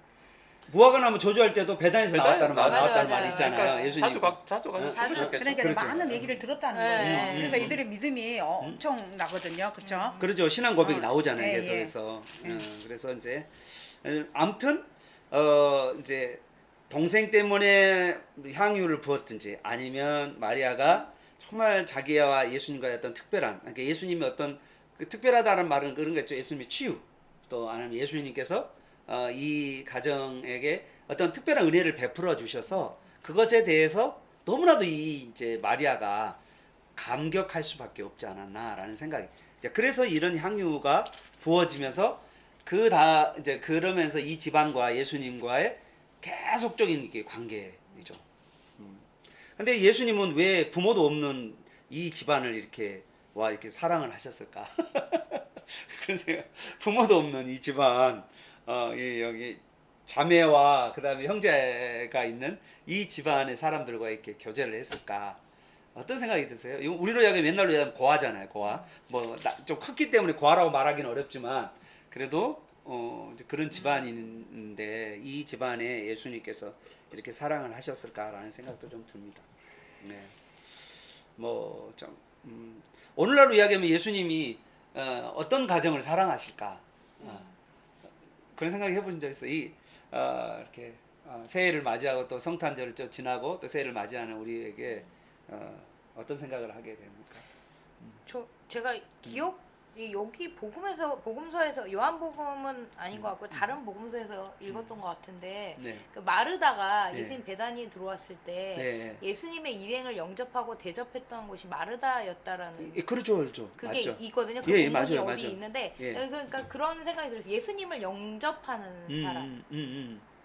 무화과 나무 저주할 때도 배단에서 나왔다는 말, 맞아요, 나왔다는 맞아요. 말이 있잖아요. 그러니까 예수님. 자주 가서 자주. 주무셨겠죠. 그러니까 그렇죠. 많은 얘기를 들었다는 네. 거예요. 그래서 이들의 믿음이 엄청 나거든요. 그렇죠? 그러죠. 신앙 고백이 어, 나오잖아요. 예, 계속해서. 그래서 이제 아무튼 이제 동생 때문에 향유를 부었든지 아니면 마리아가 정말 자기와 예수님과의 어떤 특별한 그러니까 예수님의 어떤 그 특별하다는 말은 그런 거죠. 예수님의 치유 또 아니면 예수님께서 이 가정에게 어떤 특별한 은혜를 베풀어 주셔서 그것에 대해서 너무나도 이 이제 마리아가 감격할 수밖에 없지 않았나라는 생각이. 이제 그래서 이런 향유가 부어지면서 이제 그러면서 이 집안과 예수님과의 계속적인 이게 관계이죠. 근데 예수님은 왜 부모도 없는 이 집안을 이렇게 사랑을 하셨을까? 그런 생각. 부모도 없는 이 집안, 여기 자매와 그다음에 형제가 있는 이 집안의 사람들과 이렇게 교제를 했을까? 어떤 생각이 드세요? 이거 우리로 하면 옛날로 하면 고아잖아요. 고아. 뭐 좀 컸기 때문에 고아라고 말하기는 어렵지만 그래도 이제 그런 집안인데 이 집안에 예수님께서 이렇게 사랑을 하셨을까라는 생각도 좀 듭니다. 네. 뭐 좀 오늘날로 이야기하면 예수님이 어떤 가정을 사랑하실까? 그런 생각 해보신 적 있어요? 이렇게 새해를 맞이하고 또 성탄절을 또 지나고 또 새해를 맞이하는 우리에게 어떤 생각을 하게 됩니까? 제가 여기 복음서에서 요한복음은 아닌 것 같고 다른 복음서에서 읽었던 것 같은데 네. 그 마르다가 네. 예수님 베다니에 들어왔을 때 네. 예수님의 일행을 영접하고 대접했던 곳이 마르다였다라는 그렇죠, 그렇죠. 그게 맞죠. 있거든요. 그 예, 본문이 맞아요, 어디 맞아요. 있는데 예. 그러니까 그런 생각이 들었어요. 예수님을 영접하는 사람.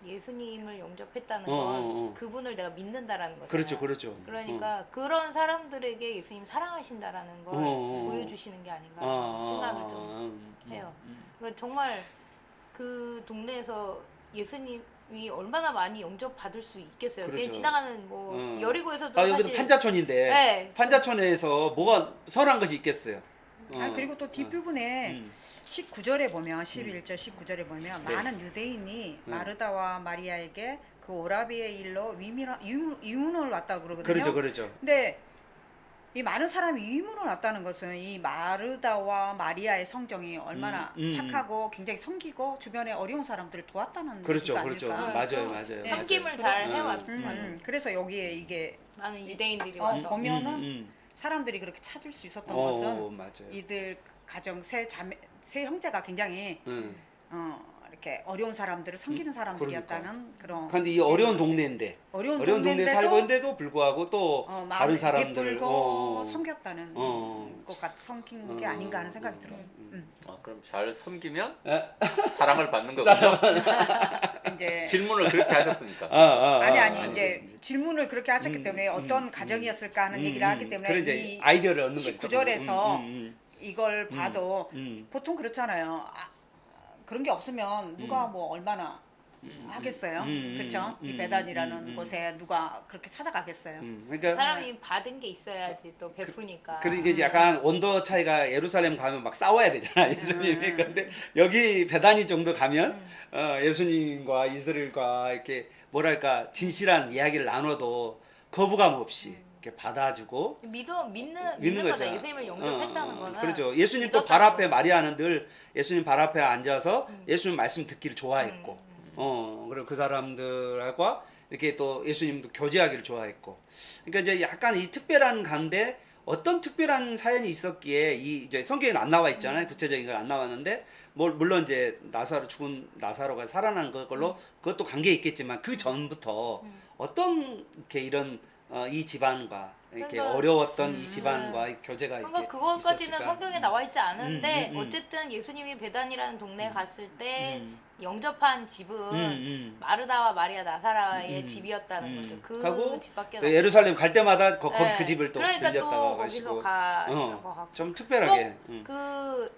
예수님을 영접했다는 어, 건 어, 어. 그분을 내가 믿는다라는 거잖아요. 그렇죠, 그렇죠. 그러니까 그런 사람들에게 예수님 사랑하신다라는 걸 어, 어, 어. 보여주시는 게 아닌가 아, 생각을 좀 해요. 그러니까 정말 그 동네에서 예수님이 얼마나 많이 영접받을 수 있겠어요. 그렇죠. 그냥 지나가는 뭐 어. 여리고에서도 아, 여기도 사실 판자촌인데 네. 판자촌에서 뭐가 선한 것이 있겠어요. 그리고 또 뒷부분에 음. 19절에 보면 11절 19절에 보면 네. 많은 유대인이 마르다와 마리아에게 그 오라비의 일로 위문을 왔다고 그러거든요. 그렇죠, 그렇죠. 근데 이 많은 사람이 위문을 왔다는 것은 이 마르다와 마리아의 성정이 얼마나 착하고 굉장히 섬기고 주변에 어려운 사람들을 도왔다는 그렇죠, 얘기가 그렇죠. 아닐까. 맞아요, 맞아요. 네. 섬김을 잘 맞아요. 해왔. 그래서 여기에 이게 많은 유대인들이 와서 보면은 사람들이 그렇게 찾을 수 있었던 것은 맞아요. 이들 가정 세 형제가 굉장히 이렇게 어려운 사람들을 섬기는 사람들이었다는 그런. 그런데 이 어려운 동네인데 어려운 동네에 동네인데도 살고 있는데도 불구하고 또 다른 마음을 사람들 베풀고 섬겼다는 어. 것 같, 섬긴 게 아닌가 하는 생각이 들어요. 그럼 잘 섬기면 에? 사랑을 받는 거군요. 이제 질문을 그렇게 하셨으니까. 아니 이제 질문을 그렇게 하셨기 때문에 어떤 가정이었을까 하는 얘기를 하기 때문에 그래 이제 이 아이디어를 얻는 거죠. 19절에서 이걸 봐도 보통 그렇잖아요. 그런 게 없으면 누가 뭐 얼마나 하겠어요, 그렇죠? 이 베단이라는 곳에 누가 그렇게 찾아가겠어요. 그러니까 사람이 받은 게 있어야지 또 베푸니까. 그러니까 이제 약간 온도 차이가 예루살렘 가면 막 싸워야 되잖아 예수님이. 그런데 여기 베다니 정도 가면 예수님과 이스라엘과 이렇게 뭐랄까 진실한 이야기를 나눠도 거부감 없이 이렇게 받아주고 믿는 거죠. 거죠. 예수님을 영접했다는 거는. 그렇죠. 예수님 또 발 앞에 마리아는 늘 예수님 발 앞에 앉아서 예수님 말씀 듣기를 좋아했고, 그리고 그 사람들과 이렇게 또 예수님도 교제하기를 좋아했고, 그러니까 이제 약간 이 특별한 가운데 어떤 특별한 사연이 있었기에 이 이제 성경에는 안 나와 있잖아요. 구체적인 건 안 나왔는데, 물론 이제 죽은 나사로가 살아난 걸로 그것도 관계 있겠지만 그 전부터 어떤 이렇게 이런 이 집안과 이렇게 그러니까, 어려웠던 이 집안과 이 교제가 그러니까 이렇게 그것까지는 있었을까? 성경에 나와 있지 않은데 음. 어쨌든 예수님이 베단이라는 동네에 갔을 때 영접한 집은 음. 마르다와 마리아 나사라의 집이었다는 음. 거죠. 그 하고 집밖에 또 예루살렘 갈 때마다 거기 네. 그 집을 또 그러니까 들렸다가 또 가시고 거기서 가시는 것 같고. 좀 특별하게 그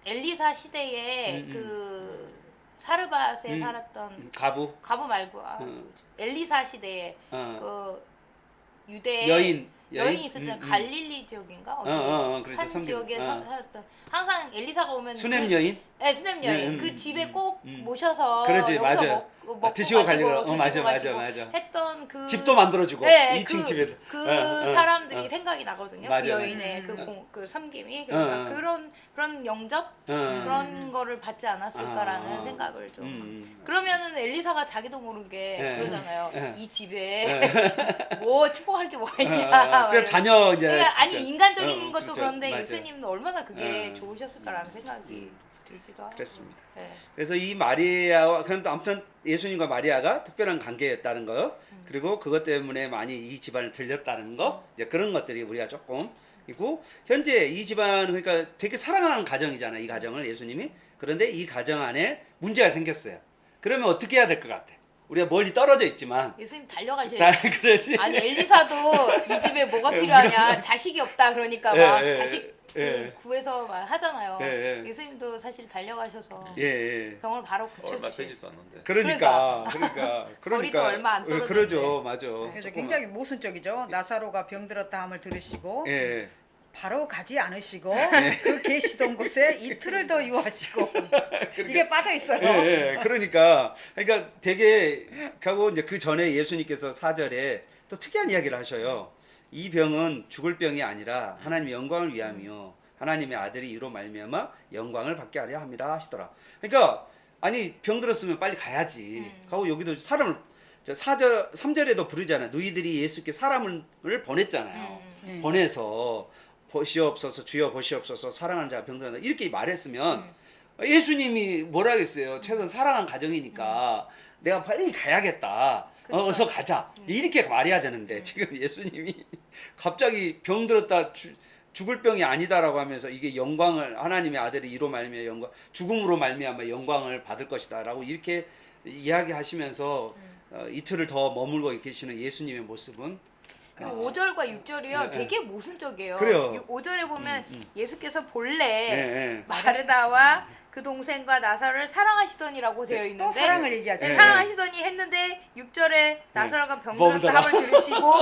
엘리사 시대에 그 사르밧에 살았던 가부 가부 말고 엘리사 시대에 그 유대 여인이 있었잖아요. 갈릴리 지역인가? 그렇죠. 산 성경. 지역에 살았던 항상 엘리사가 오면 수냄 여인 네, 수냄 여인 그 집에 꼭 모셔서 그렇지, 여기서 맞아요. 먹고 드시고 가시고 가려고. 드시고 맞아. 가시고 했던 그 집도 만들어주고 네, 2층 집에 그 사람들이 생각이 나거든요. 맞아, 그 여인의 그 섬김이 그러니까 그런 영접 그런 거를 받지 않았을까라는 생각을 좀. 그러면은 엘리사가 자기도 모르게 그러잖아요. 이 집에 뭐 축복할 게 뭐가 있냐. 저 자녀 이제 그러니까 아니 진짜. 인간적인 것도 그렇죠. 그런데 맞아요. 예수님도 얼마나 그게 좋으셨을까라는 생각이 들기도 하고. 그렇습니다. 네. 그래서 이 마리아와 그런데 아무튼 예수님과 마리아가 특별한 관계였다는 거 그리고 그것 때문에 많이 이 집안을 들렸다는 거 이제 그런 것들이 우리가 조금 있고 현재 이 집안 그러니까 되게 사랑하는 가정이잖아요. 이 가정을 예수님이 그런데 이 가정 안에 문제가 생겼어요. 그러면 어떻게 해야 될 것 같아? 우리가 멀리 떨어져 있지만 예수님 달려가셔야지. 그러지. 아니 엘리사도 이 집에 뭐가 필요하냐 자식이 없다 그러니까 막 자식 구해서 막 하잖아요. 예수님도 사실 달려가셔서 병을 바로 얼마 고쳐주시. 되지도 않는데. 그러니까 거리도 얼마 안 떨어지는데. 그러죠, 맞아. 그래서 굉장히 모순적이죠. 나사로가 병들었다 함을 들으시고 바로 가지 않으시고 그 계시던 곳에 이틀을 더 유하시고 이게 빠져 있어요. 그러니까 되게 하고 이제 그 전에 예수님께서 4절에 또 특이한 이야기를 하셔요. 이 병은 죽을 병이 아니라 하나님의 영광을 위함이요 하나님의 아들이 이로 말미암아 영광을 받게 하려 함이라 하시더라. 그러니까 아니 병 들었으면 빨리 가야지. 하고 여기도 사람을 3절에도 부르잖아요. 너희들이 예수께 사람을 보냈잖아요. 보내서 보시옵소서 주여 보시옵소서 사랑하는 자가 병들었다 이렇게 말했으면 예수님이 뭐라 하겠어요. 최소한 사랑하는 가정이니까 내가 빨리 가야겠다. 어서 가자. 이렇게 말해야 되는데 지금 예수님이 갑자기 병들었다 죽을 병이 아니다라고 하면서 이게 영광을 하나님의 아들이 이로 말미암아 영광 죽음으로 말미암아 영광을 받을 것이다라고 이렇게 이야기하시면서 이틀을 더 머물고 계시는 예수님의 모습은 그 5절과 6절이요 네, 되게 모순적이에요. 그래요. 5절에 보면 예수께서 본래 네, 네. 마르다와 그 동생과 나사로를 사랑하시더니라고 되어 있는데 또 사랑을 얘기하죠. 네, 네. 사랑하시더니 했는데 6절에 나사로가 병들어서 머무더라. 밥을 들으시고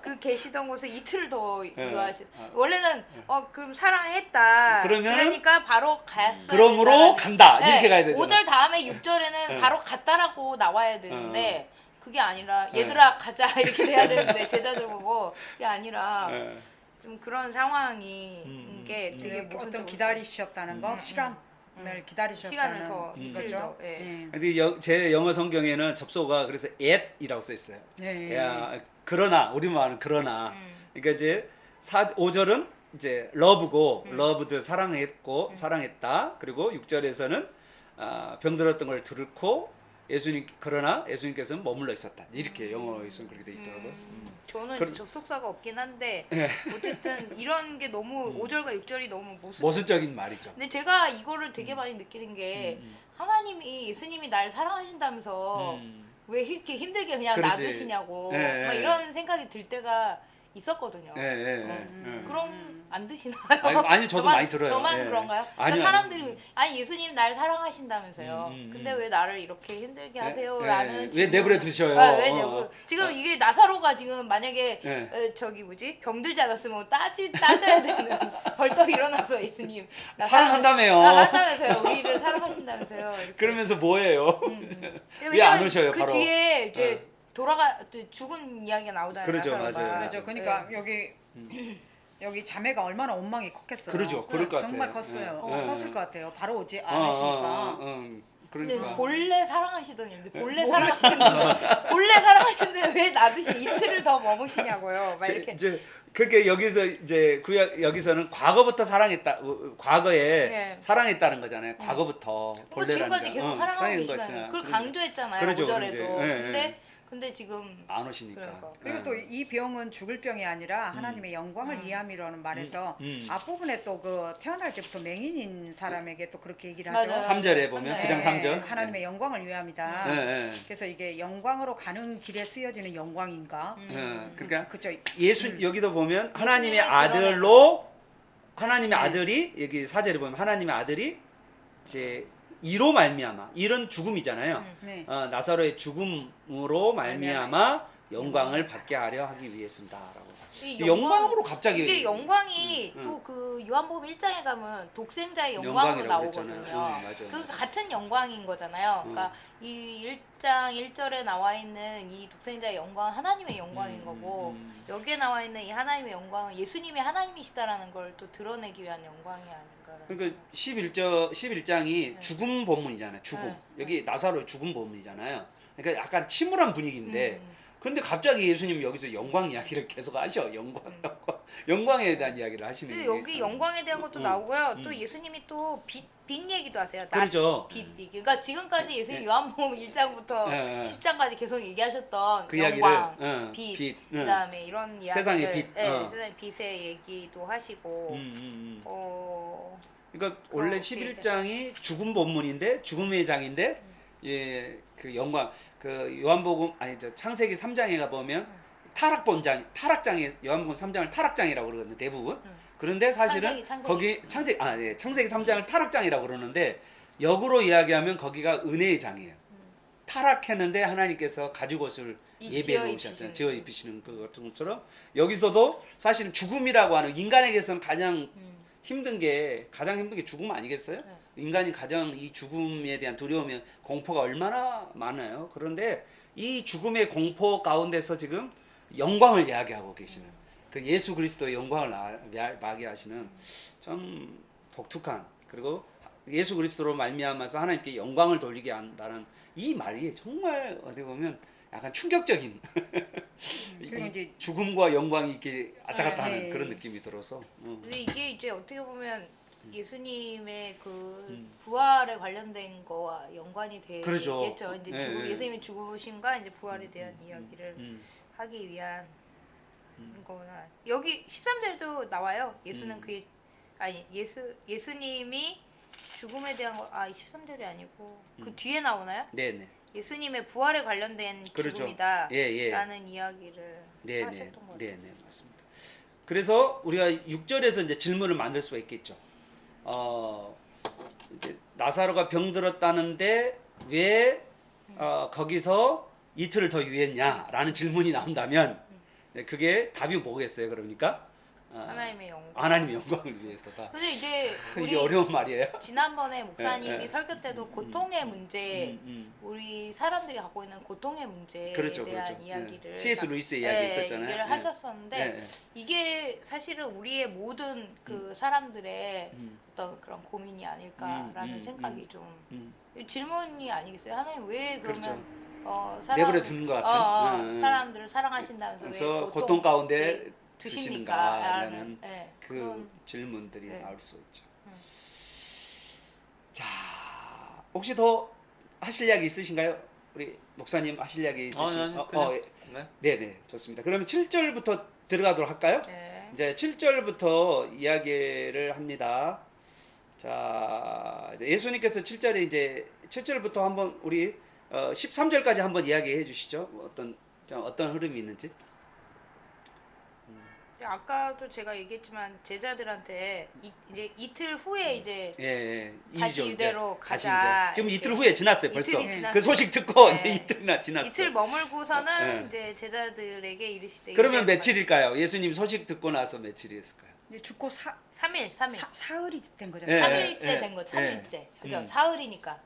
그 계시던 곳에 이틀을 더 네. 유하시. 원래는 그럼 사랑했다. 그러면은 그러니까 바로 갔어야 그러므로 된다는- 간다 네, 이렇게 가야 되죠. 5절 다음에 6절에는 네. 바로 갔다라고 나와야 되는데 그게 아니라 얘들아 가자 이렇게 돼야 되는데 제자들 보고 그게 아니라 네. 좀 그런 상황이 게 되게 어떤 모순적으로 기다리셨다는 거, 시간을 기다리셨다는 시간을 더 이틀 거죠. 더. 예. 네. 근데 제 영어 성경에는 접속어가 그래서 at이라고 써 있어요. 네. 야, 그러나 우리말은 그러나. 음. 그러니까 이제 5절은 이제 love고 loved 사랑했고 사랑했다. 그리고 6절에서는 병들었던 걸 들고 그러나 예수님께서는 머물러 있었다. 이렇게 영어에서는 그렇게 돼 있더라고요. 저는 그럼- 접속사가 없긴 한데 예. 어쨌든 이런 게 너무 5절과 6절이 너무 모순. 모순적인 말이죠. 근데 제가 이거를 되게 많이 느끼는 게 하나님이 예수님이 날 사랑하신다면서 왜 이렇게 힘들게 그냥 그러지. 놔두시냐고 예, 막 예. 이런 생각이 들 때가 있었거든요. 예, 예, 예. 그럼 안 드시나요? 아니, 저도 많이 들어요. 저만 예. 그런가요? 그러니까 아니요, 사람들이 아니 예수님 날 사랑하신다면서요. 음. 근데 왜 나를 이렇게 힘들게 예, 하세요라는 왜 내버려 두셔요? 왜 내버려? 지금 이게 나사로가 지금 만약에 예. 저기 뭐지 병들지 않았으면 따져야 되는 벌떡 일어나서 예수님 나 사랑한다며요. 한다면서요. 우리를 사랑하신다면서요. 이렇게. 그러면서 뭐예요? 왜 왜냐면 안 오셔요, 그 바로? 뒤에 이제 예. 죽은 이야기가 나오잖아요. 그러죠, 나사로가. 맞아요. 그렇죠. 그러니까 여기 자매가 얼마나 원망이 컸겠어요. 그러죠. 그럴 것 정말 같아요. 컸어요. 예. 컸을 것 같아요. 바로 오지 않으시니까. 근데 그러니까. 본래 사랑하시더니 본래 사랑하시는데 본래 사랑하시는데 왜 놔두시 이틀을 더 머무시냐고요. 막 이렇게. 이제 그렇게 여기서 이제 구약 여기서는 과거부터 사랑했다. 과거에 네. 사랑했다는 거잖아요. 과거부터 그러니까 본래라는 지금까지 거. 계속 사랑하고 사랑인 계시잖아요. 거잖아요. 그걸 그러니까. 강조했잖아요. 그러죠, 5절에도. 그러죠. 예, 근데 지금 안 오시니까. 그러니까. 그리고 또 이 병은 죽을 병이 아니라 하나님의 영광을 위함이라는 말에서 앞부분에 또 그 태어날 때부터 맹인인 사람에게 또 그렇게 얘기를 하죠. 맞아요. 3절에 보면 네. 9장 3절. 하나님의 영광을 위함이다. 예, 예. 그래서 이게 영광으로 가는 길에 쓰여지는 영광인가? 예. 그러니까 그죠? 예수 여기도 보면 하나님의 예수님을 아들로 하나님의 아들이 여기 4절에 보면 하나님의 아들이 이제 이로 말미암아 이런 죽음이잖아요. 네. 나사로의 죽음으로 말미암아 영광을 받게 하려 하기 위해서다라고. 이 영광으로 갑자기 이게 영광이 음. 또 그 요한복음 1장에 가면 독생자의 영광으로 영광이라고 나오거든요. 그랬잖아요. 맞아요. 그 같은 영광인 거잖아요. 그러니까 이 1장 1절에 나와 있는 이 독생자의 영광은 하나님의 영광인 거고 여기에 나와 있는 이 하나님의 영광은 예수님이 하나님이시다라는 걸 또 드러내기 위한 영광이 아닌가. 그러니까 11장이 죽음 본문이잖아요. 죽음. 네. 여기 나사로의 죽음 본문이잖아요. 그러니까 약간 침울한 분위기인데 근데 갑자기 예수님 여기서 영광 이야기를 계속 하셔. 영광에 대한 이야기를 하시는 또 게 여기 참- 영광에 대한 것도 음, 나오고요. 또 예수님이 또 빛 얘기도 하세요. 낮, 그렇죠. 빛 얘기. 그러니까 지금까지 예수님 예. 요한복음 1장부터 예, 예. 10장까지 계속 얘기하셨던 그 이야기를 영광, 빛, 빛, 그다음에 이런 이야기 세상의 빛, 세상의 빛의 얘기도 하시고 그러니까 원래 그렇게 11장이 죽음 본문인데 죽음의 장인데 예, 그 영광 그 요한복음 아니 저 창세기 3장에 가 보면 타락장에 요한복음 3장을 타락장이라고 그러거든요. 대부분. 그런데 사실은 창세기. 거기 창세기 3장을 타락장이라고 그러는데 역으로 이야기하면 거기가 은혜의 장이에요. 타락했는데 하나님께서 가죽 옷을 예배해 놓으셨잖아요. 지어 입히시는 그 같은 것처럼 여기서도 사실 죽음이라고 하는 인간에게서는 가장 힘든 게 죽음 아니겠어요? 네. 인간이 가장 이 죽음에 대한 두려움이 공포가 얼마나 많아요. 그런데 이 죽음의 공포 가운데서 지금 영광을 이야기하고 계시는 그 예수 그리스도의 영광을 이야기하시는 참 독특한 그리고 예수 그리스도로 말미암아서 하나님께 영광을 돌리게 한다는 이 말이 정말 어디 보면 약간 충격적인 그리고 이제 죽음과 영광이 이렇게 왔다 갔다 네. 하는 그런 느낌이 들어서 근데 이게 이제 어떻게 보면 예수님의 그 부활에 관련된 거와 연관이 그러죠. 되겠죠. 이제 네. 예수님의 죽으심과 이제 부활에 대한 이야기를 음. 하기 위한 거나 여기 13절에도 나와요. 예수는 그의 아니 예수님이 죽음에 대한 거 13절이 아니고 그 뒤에 나오나요? 네네. 예수님의 부활에 관련된 그렇죠. 기쁨이다라는 예. 이야기를 네, 하셨던 것 같아요. 네, 맞습니다. 그래서 우리가 6절에서 이제 질문을 만들 수가 있겠죠. 이제 나사로가 병들었다는데 왜 거기서 이틀을 더 유했냐라는 질문이 나온다면 그게 답이 뭐겠어요? 그러니까 하나님의 영광. 하나님의 영광을 위해서다. 근데 이제 이게 우리 어려운 말이에요. 지난번에 목사님이 예. 설교 때도 고통의 문제, 우리 사람들이 갖고 있는 고통의 문제에 그렇죠, 대한 그렇죠. 이야기를 C.S. 루이스 이야기 있었잖아요. 얘기를 예. 하셨었는데 예. 이게 사실은 우리의 모든 그 사람들의 어떤 그런 고민이 아닐까라는 생각이 좀 질문이 아니겠어요? 하나님 왜 그러면 그렇죠. 내버려 두는 것 같은. 사람들을 사랑하신다면서 그래서 왜 고통 가운데 두십니까? 두시는가라는 네, 그 그런- 질문들이 네. 나올 수 있죠. 자, 혹시 더 하실 이야기 있으신가요? 우리 목사님 하실 이야기 있으신가요? 네. 네, 좋습니다. 그러면 7절부터 들어가도록 할까요? 네. 이제 7절부터 이야기를 합니다. 자, 이제 예수님께서 7절에 이제 7절부터 한번 우리 13절까지 한번 이야기해 주시죠. 어떤 흐름이 있는지. 아까도 제가 얘기했지만 제자들한테 이제 이틀 후에 이제 예, 다시 이죠, 유대로 다시 가자. 지금 이렇게. 이틀 후에 지났어요. 벌써 이틀이 지났어요. 그 소식 듣고 네. 이제 이틀이나 지났어. 이틀 머물고서는 예. 이제 제자들에게 이르시되 그러면 이제 며칠일까요? 예수님 소식 듣고 나서 며칠이었을까요? 이제 죽고 3일. 사흘이 된 거죠. 예. 3일째 예. 된 거. 예. 3일째. 그죠? 음. 사흘이니까.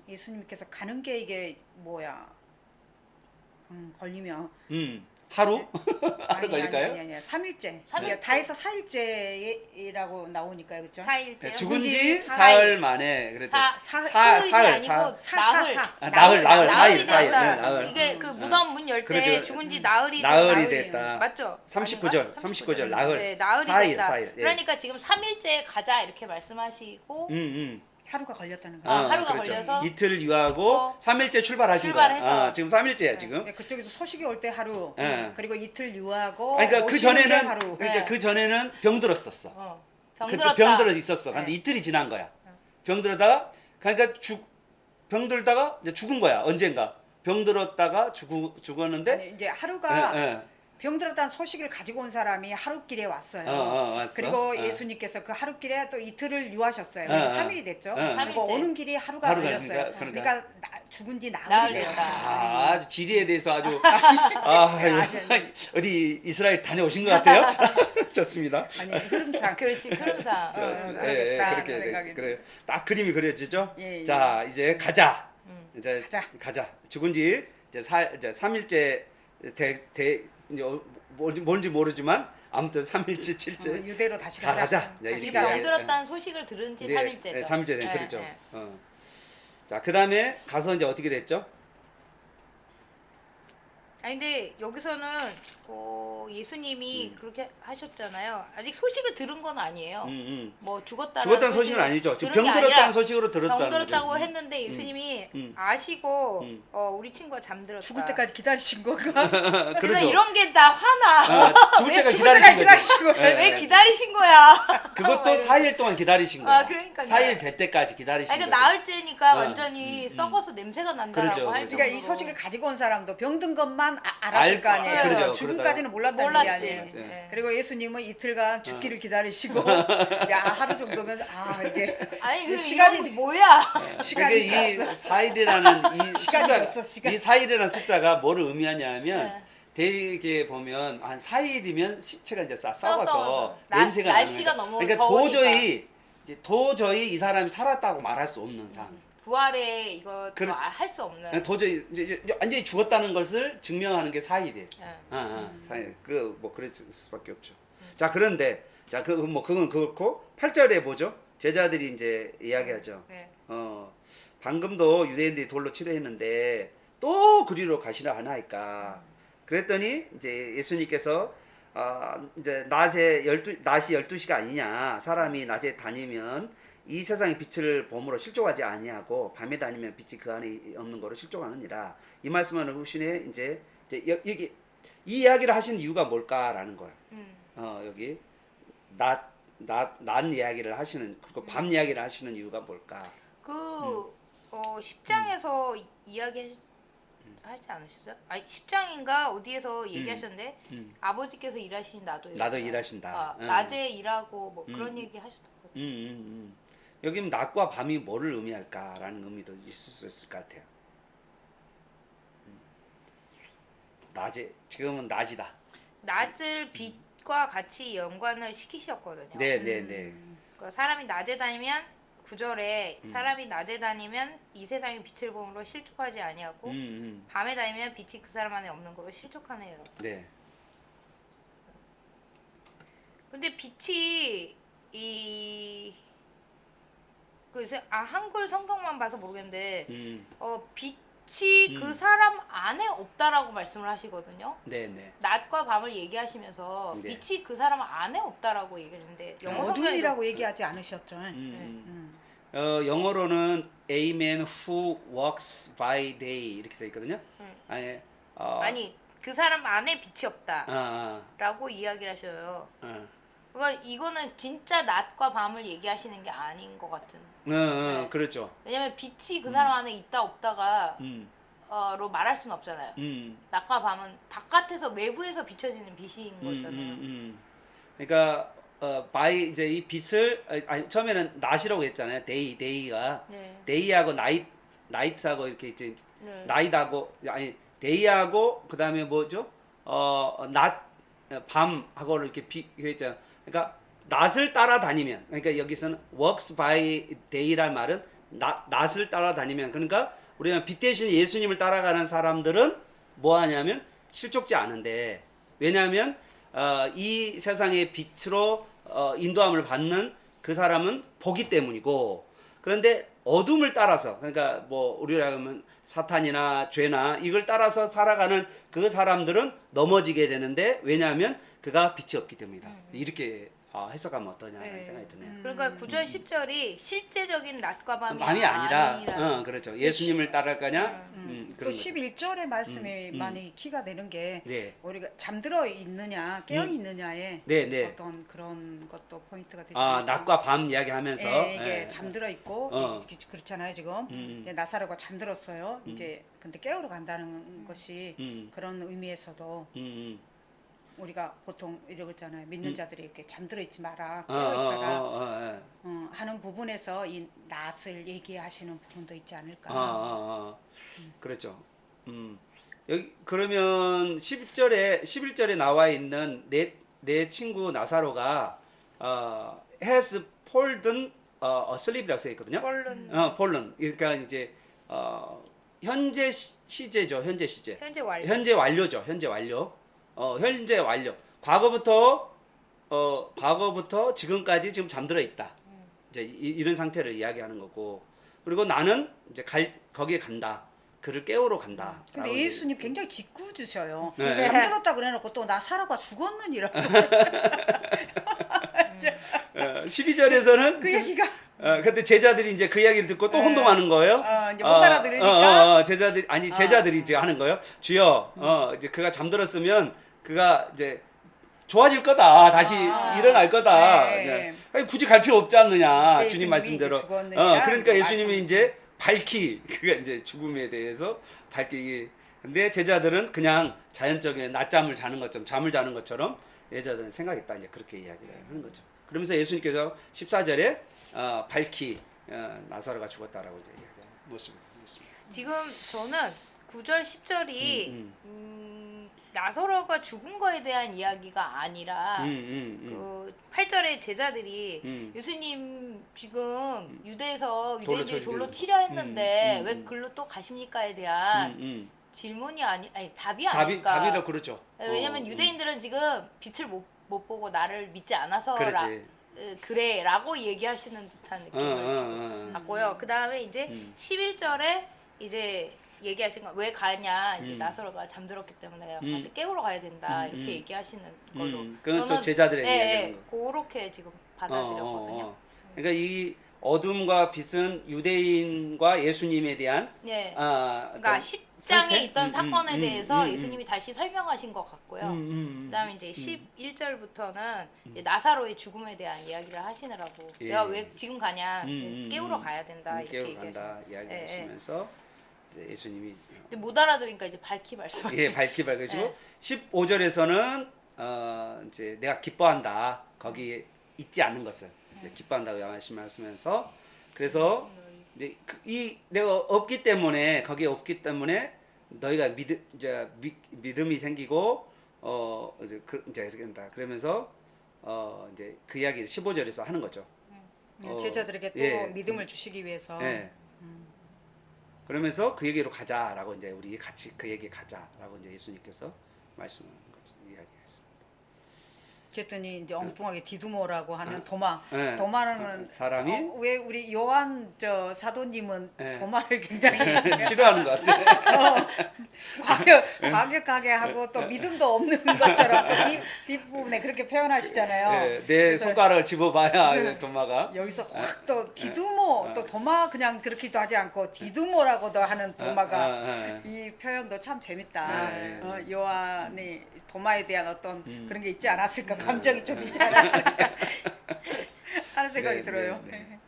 예수님께서 가는 게 이게 뭐야? 걸리면 하루? 하루 걸릴까요? 아니 3일째. 삼일. 다 해서 4일째라고 나오니까요. 그렇죠? 4일째요. 죽은 지 죽은 지 사흘 만에 그랬죠. 사흘이 아니고 나흘. 나흘, 나흘이 사일, 됐다. 나흘. 이게 그 무덤 문 열 때 그렇죠. 죽은 지 나흘이 나흘이 나흘이에요. 됐다. 맞죠? 39절, 아닌가? 39절 나흘. 네, 나흘이 사일, 됐다. 사일, 예. 그러니까 지금 3일째 가자 이렇게 말씀하시고 하루가 걸렸다는 아, 거예요. 하루가 그렇죠. 걸려서 이틀 유하고 3일째 출발하신 거예요. 출발해서. 지금 3일째야 지금. 네, 그쪽에서 소식이 올 때 하루, 예. 그리고 이틀 유하고 아니, 그러니까 그 오시는 게 전에는 하루. 그러니까 네. 그 전에는 병들었었어. 병들었다. 병들어 있었어. 근데 네. 이틀이 지난 거야. 병들다가 그러니까 병들다가 이제 죽은 거야. 언젠가 병들었다가 죽었는데. 아니, 이제 하루가 예. 병들었다는 소식을 가지고 온 사람이 하루길에 왔어요. 왔어. 그리고 예수님께서 그 하루길에 또 이틀을 유하셨어요. 3일이 됐죠. 그리고 삼일째. 오는 길이 하루가 하루가 걸렸어요. 그러니까. 그러니까 죽은 지 나흘이 나흘이 돼요. 됐다. 아주 지리에 대해서 아주 아주. 어디 이스라엘 다녀오신 것 같아요. 좋습니다. 아니 흐름상 그렇지. 흐름상. 좋습니다. 그러겠다 그렇게 하는 생각이 그래. 딱 그림이 그려지죠. 예, 예. 자, 이제 가자. 이제 가자. 죽은 지 이제 3일째 이제 뭔지 모르지만 아무튼 3일째, 7일째 유대로 다시 가자. 가자. 자, 다시 이렇게 이야기- 병들었다는 소식을 들은 지 3일째죠. 네, 3일째 된 네, 그렇죠. 네. 자, 그다음에 가서 이제 어떻게 됐죠? 아니 근데 여기서는 예수님이 그렇게 하셨잖아요. 아직 소식을 들은 건 아니에요. 뭐 죽었다는 소식은 아니죠. 지금 들은 게 병들었다는 아니라 소식으로 들었다는 병들었다고 거죠. 했는데 예수님이 음. 아시고 우리 친구가 잠들었다. 죽을 때까지 기다리신 건가? 그래서 그렇죠. 이런 게 다 화나. 죽을 왜 때가 죽을 기다리신 거죠. 기다리신 거예요. 네, 왜 네. 기다리신 거야? 그것도 4일 동안 기다리신 거예요. 아, 그러니까요. 4일 될 때까지 기다리신 아니, 거죠. 그러니까 나흘째니까 어. 완전히 썩어서 냄새가 난다라고 그렇죠, 할 그렇죠. 그러니까 이 정도로. 소식을 가지고 온 사람도 병든 것만 알았을 거 아니에요. 그러죠. 죽음까지는 몰랐다는 게 몰랐지. 아니에요. 네. 그리고 예수님은 이틀간 죽기를 기다리시고 야 하루 정도면 이제 아니 그 시간이 시간이 뭐야? 시간이 그러니까 이 갔어. 4일이라는 이 시간이 숫자, 있어, 시간. 이 4일이라는 숫자가 뭐를 의미하냐면 네. 대개 보면 한 4일이면 시체가 이제 썩어서 썩어서. 냄새가 날씨가 나는 너무 그러니까 더우니까. 도저히 이 사람이 살았다고 말할 수 없는 상황. 부활에 이거 그래. 할 수 없는. 도저히 이제 완전히 죽었다는 것을 증명하는 게 4일이에요. 예. 4일. 뭐 그럴 수밖에 없죠. 자, 그런데 자, 그건 그렇고 8절에 보죠. 제자들이 이제 이야기하죠. 네. 방금도 유대인들이 돌로 치료했는데 또 그리로 가시나 하나이까. 그랬더니 이제 예수님께서 이제 낮이 12시가 아니냐. 사람이 낮에 다니면 이 세상의 빛을 봄으로 실족하지 아니하고 밤에 다니면 빛이 그 안에 없는 거로 실족하느니라. 이 말씀을 후신에 이제 여기 이 이야기를 하신 이유가 뭘까라는 거예요. 여기 낮 이야기를 하시는 그리고 밤 이야기를 하시는 이유가 뭘까? 10장에서 이야기하지 않으셨어요? 아니 10장인가 어디에서 얘기하셨는데 아버지께서 일하시니 나도 나도 일하신다. 낮에 일하고 뭐 그런 얘기 하셨던 것 같아요. 여기는 낮과 밤이 뭐를 의미할까라는 의미도 있을 수 있을 것 같아요. 낮에 지금은 낮이다. 낮을 빛과 같이 연관을 시키셨거든요. 네네네. 그러니까 사람이 낮에 다니면 9절에 사람이 낮에 다니면 이 세상의 빛을 보므로 실족하지 아니하고 밤에 다니면 빛이 그 사람 안에 없는 거로 실족하네요. 네. 근데 빛이 한글 성경만 봐서 모르겠는데 빛이 그 사람 안에 없다라고 말씀을 하시거든요. 네네. 낮과 밤을 얘기하시면서 네. 빛이 그 사람 안에 없다라고 얘기했는데 영어 성경에도 어둠이라고 얘기하지 않으셨죠? 영어로는 A man who walks by day 이렇게 써 있거든요. 아니, 아니 그 사람 안에 빛이 없다라고 아, 이야기를 하셔요. 아. 그러니까 이거는 진짜 낮과 밤을 얘기하시는 게 아닌 것 같은. 네. 그렇죠. 왜냐면 빛이 그 사람 안에 있다 없다가 음, 로 말할 수는 없잖아요. 낮과 밤은 바깥에서 외부에서 비춰지는 빛인 거잖아요. 그러니까 by 이제 이 빛을 아니 처음에는 낮이라고 했잖아요. 데이가 네. 데이하고 나이트하고 이렇게 이제 네. 나이트하고 아니 데이하고 그다음에 뭐죠? 낮 밤하고 이렇게 비교했잖아요. 그러니까 낮을 따라다니면 그러니까 여기서는 works by day란 말은 낮을 따라다니면 그러니까 우리가 빛 대신 예수님을 따라가는 사람들은 뭐 하냐면 실족지 않은데 왜냐하면 이 세상의 빛으로 인도함을 받는 그 사람은 보기 때문이고 그런데 어둠을 따라서 그러니까 뭐 우리라 하면 사탄이나 죄나 이걸 따라서 살아가는 그 사람들은 넘어지게 되는데 왜냐하면 그가 빛이 없기 때문이다. 이렇게 해석하면 어떠냐는 네. 생각이 드네요. 그러니까 9절 10절이 실제적인 낮과 밤이 밤이 아니라 아니라. 그렇죠. 예수님을 따를 거냐 또 그런 거죠. 11절의 말씀이 많이 키가 되는 게 네. 우리가 잠들어 있느냐 깨어 있느냐에 네. 어떤 그런 것도 포인트가 되죠. 낮과 밤 이야기하면서 이게 잠들어 있고 그렇잖아요 지금 이제 나사로가 잠들었어요. 이제 근데 깨우러 간다는 것이 그런 의미에서도 우리가 보통 이러고 있잖아요. 믿는 자들이 이렇게 잠들어 있지 마라 깨어 있어라 하는 부분에서 이 낮을 얘기하시는 부분도 있지 않을까. 그렇죠. 여기 그러면 11절에 나와 있는 내 친구 나사로가 has fallen asleep이라고 써 있거든요. fallen. 그러니까 이제 현재 시제죠. 현재 시제. 현재 완료죠. 현재 완료. 현재 완료. 과거부터 지금까지 지금 잠들어 있다. 이제 이런 상태를 이야기하는 거고. 그리고 나는 이제 거기에 간다. 그를 깨우러 간다. 근데 예수님 굉장히 짓궂으셔요. 네. 잠들었다 그래놓고 또 나사로가 죽었느니라고 12절에서는 그 얘기가 그때 제자들이 이제 그 이야기를 듣고 또 혼동하는 거예요. 이제 못 알아들으니까 제자들이 이제 하는 거예요. 주여, 이제 그가 잠들었으면 그가 이제 좋아질 거다. 다시 일어날 거다. 네. 아니, 굳이 갈 필요 없지 않느냐. 네, 주님 말씀대로. 이제 죽었느니라 그러니까 예수님이 말씀. 이제 그가 이제 죽음에 대해서 밝히. 근데 제자들은 그냥 자연적인 낮잠을 자는 것처럼 잠을 자는 것처럼 제자들은 생각했다. 이제 그렇게 이야기를 하는 거죠. 그러면서 예수님께서 14절에 밝히 나사로가 죽었다라고 이제 이야기하는 모습입니다. 지금 저는 9절 10절이 나사로가 죽은 거에 대한 이야기가 아니라 그 8절에 제자들이 예수님 지금 유대에서 유대인들이 돌로 치려 했는데 왜 글로 또 가십니까에 대한 질문이 아니 답이 아닐까. 답이라 그러죠. 왜냐면 유대인들은 지금 빛을 못 보고 나를 믿지 않아서라. 그렇지. 그래라고 얘기하시는 듯한 느낌을 지금 받고요. 그 다음에 이제 11절에 이제 얘기하신 거 왜 가냐 이제 나사로가 잠들었기 때문에 한테 깨우러 가야 된다 이렇게 얘기하시는 걸로 그건 또 제자들의 이야기하는 거. 그렇게 지금 받아들였거든요. 그러니까 이 어둠과 빛은 유대인과 예수님에 대한 네. 어떤 그러니까 10장에 선택? 있던 사건에 대해서 예수님이 다시 설명하신 것 같고요. 음. 그다음에 이제 11절부터는 나사로의 죽음에 대한 이야기를 하시느라고 예. 내가 왜 지금 가냐 음. 깨우러 가야 된다 이렇게 깨우러 얘기하시고 간다 이야기하시면서 이제 예수님이 근데 못 알아들으니까 이제 밝히 말씀하시고 예 밝히 밝으시고 네. 15절에서는 이제 내가 기뻐한다 거기 있지 않는 것을 이제 기뻐한다고 말씀하시면서 그래서 이제 내가 없기 때문에 거기에 없기 때문에 너희가 믿음이 생기고 이제 이렇게 된다 그러면서 이제 그 이야기를 15절에서 하는 거죠. 제자들에게 또 예. 믿음을 주시기 위해서 예. 그러면서 그 얘기로 가자라고 이제 우리 같이 그 얘기 가자라고 이제 예수님께서 말씀하는 거죠. 이야기했습니다. 그랬더니 이제 엉뚱하게 디두모라고 하는 도마. 예. 도마는 사람이 왜 우리 요한 사도님은 예. 도마를 굉장히 싫어하는 것 같아. 과격하게 하고 또 믿음도 없는 것처럼 또 뒷부분에 그렇게 표현하시잖아요. 예, 내 그래서 손가락을 집어봐야 도마가. 여기서 확 또 디두모 또 도마 그냥 그렇게도 하지 않고 디두모라고도 하는 도마가 이 표현도 참 재밌다. 네. 요한이 도마에 대한 어떤 그런 게 있지 않았을까 감정이 좀 있지 않았을까 하는 생각이 네, 들어요. 네.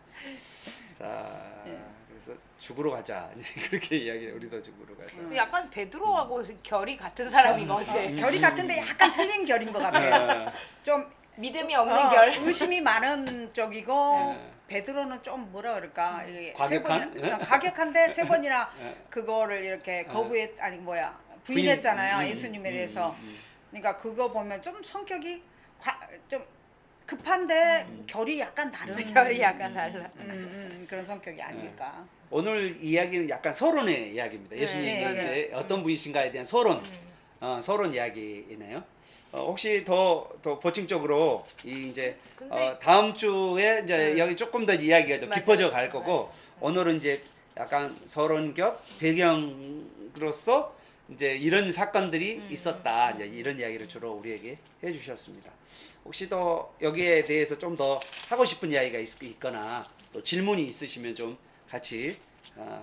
자, 그래서 죽으러 가자. 그렇게 이야기해. 우리도 죽으러 가자. 약간 베드로하고 결이 같은 사람인 것 같아. 결이 같은데 약간 틀린 결인 것 같아요. 좀 믿음이 없는 결. 의심이 많은 쪽이고 네. 베드로는 좀 뭐라 그럴까 이게 과격한? 세 번이나, 과격한데 세 번이나 네. 그거를 이렇게 아니 부인했잖아요. 부인. 예수님에 대해서. 그러니까 그거 보면 좀 성격이 좀 급한데 결이 약간 다른 결이 약간 달라. 그런 성격이 아닐까. 오늘 이야기는 약간 서론의 이야기입니다. 예수님이 네, 네. 이제 어떤 분이신가에 대한 서론, 서론 이야기이네요. 혹시 더 보충적으로 이제 근데- 다음 주에 이제 여기 조금 더 이야기가 좀 맞아요. 깊어져 갈 거고 오늘은 이제 약간 서론 겹 배경으로서 이제 이런 사건들이 있었다 이제 이런 이야기를 주로 우리에게 해주셨습니다. 혹시 더 여기에 대해서 좀 더 하고 싶은 이야기가 있거나 또 질문이 있으시면 좀 같이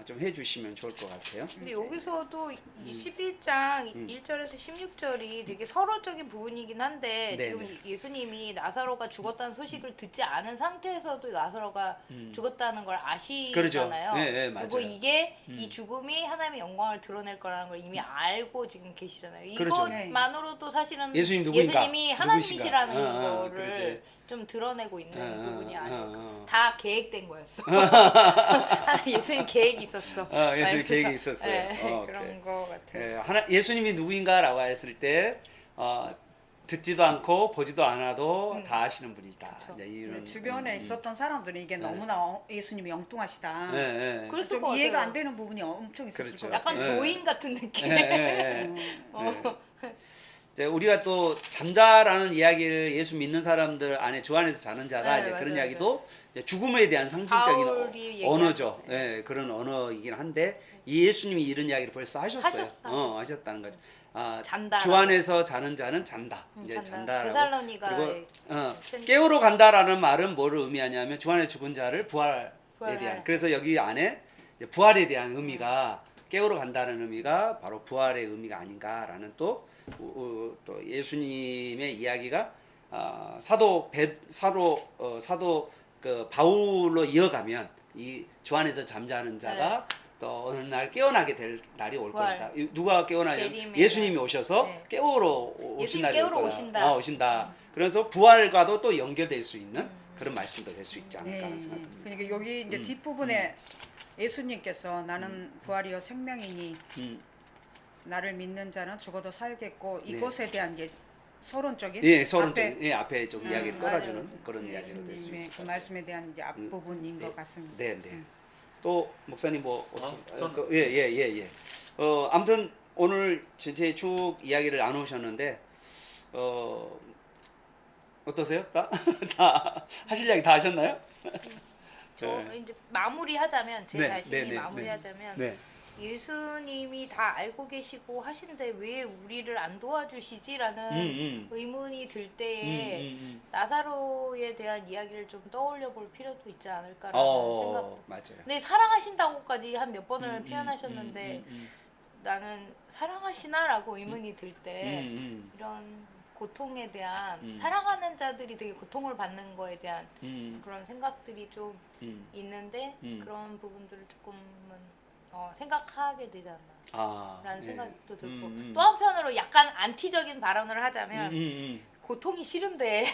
좀 해주시면 좋을 것 같아요. 근데 여기서도 21장 1절에서 16절이 되게 서론적인 부분이긴 한데 네, 지금 네. 예수님이 나사로가 죽었다는 소식을 듣지 않은 상태에서도 나사로가 죽었다는 걸 아시잖아요. 그렇죠. 네, 네, 그리고 맞아요. 이게 이 죽음이 하나님의 영광을 드러낼 거라는 걸 이미 알고 지금 계시잖아요. 그렇죠. 이것만으로도 사실은 예수님 누구인가? 예수님이 하나님이시라는 누구신가? 거를 그렇지. 좀 드러내고 있는 부분이 아닐까. 어. 다 계획된 거였어. 예수님 계획이 있었어. 예수님 그래서- 계획이 있었어요. 네, 오케이. 그런 거 같아요. 예수님이 누구인가라고 했을 때 듣지도 않고 보지도 않아도 다 아시는 분이다. 그쵸. 이제 이런 주변에 있었던 사람들이 이게 너무나 예수님이 엉뚱하시다. 네, 네. 그랬을 좀 것 이해가 같아요. 안 되는 부분이 엄청 있었을 그렇죠. 것 같아요. 약간 네. 도인 같은 느낌. 네, 네, 네. 이제 우리가 또 잠자라는 이야기를 예수 믿는 사람들 안에 주 안에서 자는 자다 네, 이제 맞아요, 그런 맞아요. 이야기도 이제 죽음에 대한 상징적인 바울이 얘기한- 언어죠. 예, 그런 언어이긴 한데 이 예수님이 이런 이야기를 벌써 하셨어요. 하셨어. 하셨다는 거죠. 잔다. 주 안에서 자는 자는 잔다. 이제 잔다. 잔다라고. 데살로니가의 그리고 센- 깨우러 간다라는 말은 뭐를 의미하냐면 주 안에 죽은 자를 부활에 부활할. 대한. 그래서 여기 안에 이제 부활에 대한 의미가 깨우러 간다는 의미가 바로 부활의 의미가 아닌가라는 또 예수님의 이야기가 사도 그 바울로 이어가면 이 주 안에서 잠자는 자가 또 어느 날 깨어나게 될 날이 올 부활. 것이다. 누가 깨어나냐? 재림의 예수님이 날. 오셔서 네. 깨우러 오신 예수님 날이 깨우러 올 거다. 오신다. 오신다. 그래서 부활과도 또 연결될 수 있는 그런 말씀도 될 수 있지 않을까 하는 생각이 듭니다. 그러니까 여기 이제 뒷부분에 예수님께서 나는 부활이요 생명이니 음. 나를 믿는 자는 죽어도 살겠고 네. 이것에 대한 이제 서론적인 예, 서론 앞에 앞에 좀 이야기를 끌어주는 맞아요. 그런 이야기가 될 수 예수님의 있을 그 것 같아요. 말씀에 대한 이제 앞부분인 것 같습니다. 네, 네. 또 목사님 뭐 저는- 예. 아무튼 오늘 전체 쭉 이야기를 나누셨는데 어떠세요? 다 하실 이야기 다 하셨나요? 저 이제 마무리하자면 제 네, 자신이 네, 네, 마무리하자면 네. 예수님이 다 알고 계시고 하시는데 왜 우리를 안 도와주시지라는 의문이 들 때에 나사로에 대한 이야기를 좀 떠올려 볼 필요도 있지 않을까라는 생각. 맞아요. 근데 사랑하신다고까지 한 몇 번을 표현하셨는데 나는 사랑하시나라고 의문이 들 때 이런 고통에 대한 사랑하는 자들이 되게 고통을 받는 거에 대한 그런 생각들이 좀 있는데 그런 부분들을 조금은 생각하게 되지 않나 라는 네. 생각도 들고 또 한편으로 약간 안티적인 발언을 하자면 고통이 싫은데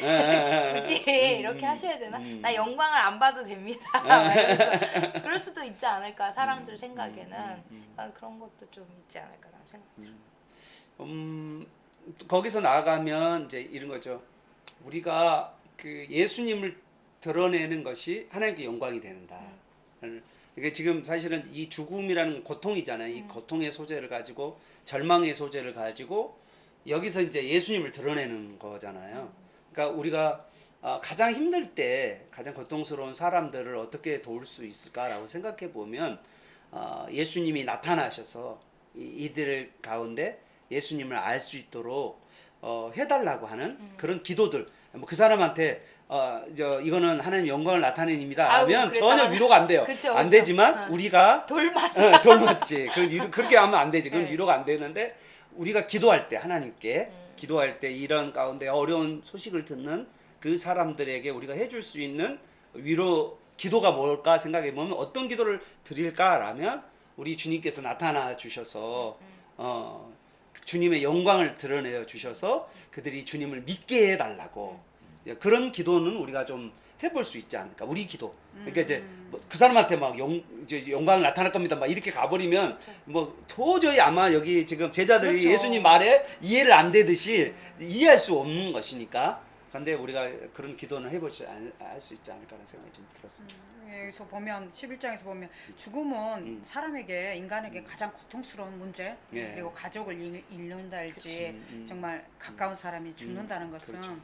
굳이 이렇게 하셔야 되나? 나 영광을 안 봐도 됩니다. 이러면서 그럴 수도 있지 않을까 사람들 생각에는 그런 것도 좀 있지 않을까라는 생각. 거기서 나아가면 이제 이런 거죠. 우리가 그 예수님을 드러내는 것이 하나님께 영광이 되는다. 이게 지금 사실은 이 죽음이라는 고통이잖아요. 이 고통의 소재를 가지고 절망의 소재를 가지고 여기서 이제 예수님을 드러내는 거잖아요. 그러니까 우리가 가장 힘들 때 가장 고통스러운 사람들을 어떻게 도울 수 있을까라고 생각해 보면 예수님이 나타나셔서 이들 가운데 예수님을 알 수 있도록 해달라고 하는 그런 기도들. 뭐 그 사람한테 이거는 하나님 영광을 나타내는 입니다 하면 전혀 위로가 안 돼요. 그쵸, 안 그쵸. 되지만 우리가 돌맞아. 돌맞지. 그렇게 하면 안 되지. 그건 네. 위로가 안 되는데 우리가 기도할 때 하나님께 기도할 때 이런 가운데 어려운 소식을 듣는 그 사람들에게 우리가 해줄 수 있는 위로 기도가 뭘까 생각해 보면 어떤 기도를 드릴까라면 우리 주님께서 나타나 주셔서 주님의 영광을 드러내어 주셔서 그들이 주님을 믿게 해달라고 그런 기도는 우리가 좀 해볼 수 있지 않을까. 우리 기도. 그러니까 이제 그 사람한테 막 이제 영광을 나타날 겁니다. 막 이렇게 가버리면 뭐 도저히 아마 여기 지금 제자들이 그렇죠. 예수님 말에 이해를 안 되듯이 이해할 수 없는 것이니까. 근데 우리가 그런 기도는 해보지 알 수 있지 않을까라는 생각이 좀 들었습니다. 여기서 보면 11장에서 보면 죽음은 사람에게 인간에게 가장 고통스러운 문제 예. 그리고 가족을 잃는다 할지 정말 가까운 사람이 죽는다는 것은 그렇죠.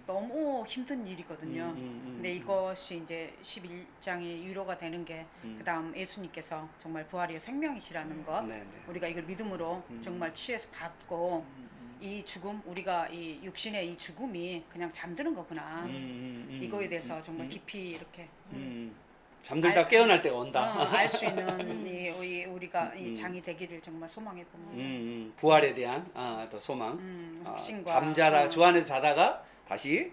너무 힘든 일이거든요. 근데 이것이 이제 11장이 위로가 되는 게 그다음 예수님께서 정말 부활이요 생명이시라는 것 네, 네. 우리가 이걸 믿음으로 정말 취해서 받고 이 죽음 우리가 이 육신의 이 죽음이 그냥 잠드는 거구나 이거에 대해서 정말 깊이 이렇게 잠들다 깨어날 때가 온다. 알 수 있는 우리가 이 장이 되기를 정말 소망해 봅니다. 부활에 대한 또 소망. 확신과 잠자다 주 안에서 자다가 다시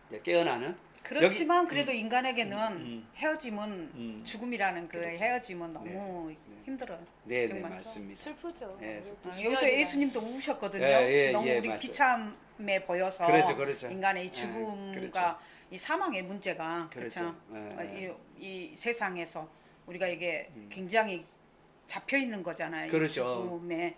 이제 깨어나는. 그렇지만 그래도 인간에게는 헤어짐은 죽음이라는 그 그렇죠. 헤어짐은 너무 힘들어요. 네, 네, 정말. 맞습니다. 슬프죠. 예, 슬프죠. 여기서 예수님도 우셨거든요. 예, 너무 우리 맞아요. 비참해 보여서 그렇죠. 인간의 이 예, 죽음과 그렇죠. 이 사망의 문제가 그렇죠. 그렇죠. 이 세상에서 우리가 이게 굉장히 잡혀 있는 거잖아요. 그렇죠. 이 죽음에.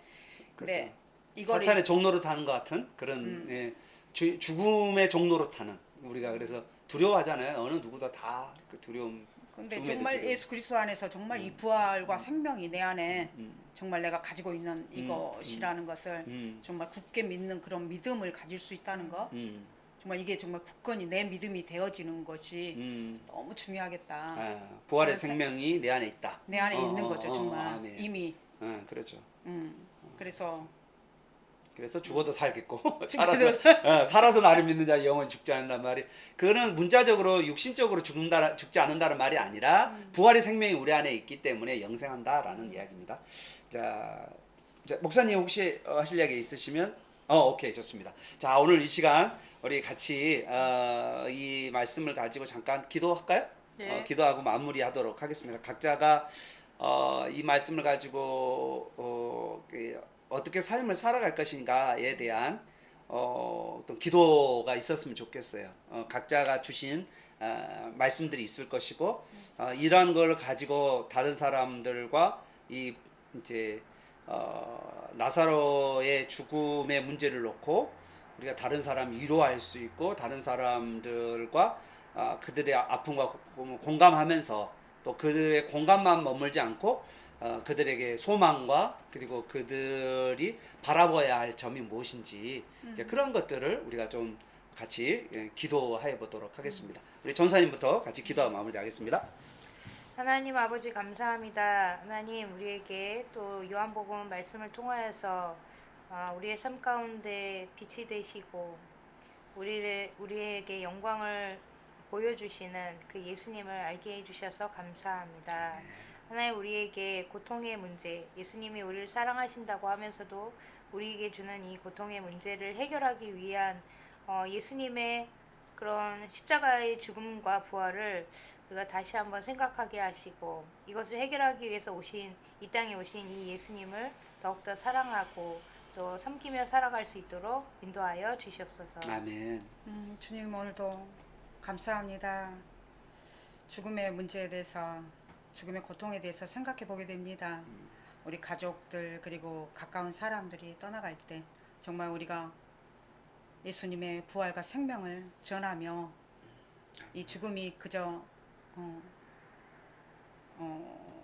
근데 그렇죠. 이거를 사탄의 종로로 타는 것 같은 그런 죽음의 종로로 타는 우리가 그래서 두려워하잖아요. 어느 누구도 다 그 두려움. 근데 죽음에도 정말 두려움. 예수 그리스도 안에서 정말 이 부활과 생명이 내 안에 정말 내가 가지고 있는 이것이라는 것을 정말 굳게 믿는 그런 믿음을 가질 수 있다는 것 정말 이게 정말 굳건히 내 믿음이 되어지는 것이 너무 중요하겠다. 부활의 그래서 생명이 내 안에 있다. 내 안에 있는 거죠 정말 아멘. 이미. 그렇죠. 그래서 죽어도 살겠고 살아서 나를 믿는 자 영원히 죽지 않는다는 말이 그거는 문자적으로 육신적으로 죽지 않는다는 말이 아니라 부활의 생명이 우리 안에 있기 때문에 영생한다라는 이야기입니다. 자, 목사님 혹시 하실 이야기 있으시면 오케이 좋습니다. 자 오늘 이 시간 우리 같이 이 말씀을 가지고 잠깐 기도할까요? 네. 기도하고 마무리하도록 하겠습니다. 각자가 이 말씀을 가지고 어떻게 삶을 살아갈 것인가에 대한 어떤 기도가 있었으면 좋겠어요. 각자가 주신 말씀들이 있을 것이고 이러한 걸 가지고 다른 사람들과 이 이제 나사로의 죽음의 문제를 놓고 우리가 다른 사람 위로할 수 있고 다른 사람들과 그들의 아픔과 공감하면서 또 그들의 공감만 머물지 않고 그들에게 소망과 그리고 그들이 바라봐야 할 점이 무엇인지 이제 그런 것들을 우리가 좀 같이 기도해 보도록 하겠습니다. 우리 전사님부터 같이 기도하고 마무리하겠습니다. 하나님 아버지 감사합니다. 하나님 우리에게 또 요한복음 말씀을 통하여서 우리의 삶 가운데 빛이 되시고 우리에게 영광을 보여주시는 그 예수님을 알게 해주셔서 감사합니다. 하나님 우리에게 고통의 문제, 예수님이 우리를 사랑하신다고 하면서도 우리에게 주는 이 고통의 문제를 해결하기 위한 예수님의 그런 십자가의 죽음과 부활을 우리가 다시 한번 생각하게 하시고 이것을 해결하기 위해서 이 땅에 오신 이 예수님을 더욱더 사랑하고 또 섬기며 살아갈 수 있도록 인도하여 주시옵소서. 아멘. 주님 오늘도 감사합니다. 죽음의 문제에 대해서 죽음의 고통에 대해서 생각해 보게 됩니다. 우리 가족들 그리고 가까운 사람들이 떠나갈 때 정말 우리가 예수님의 부활과 생명을 전하며 이 죽음이 그저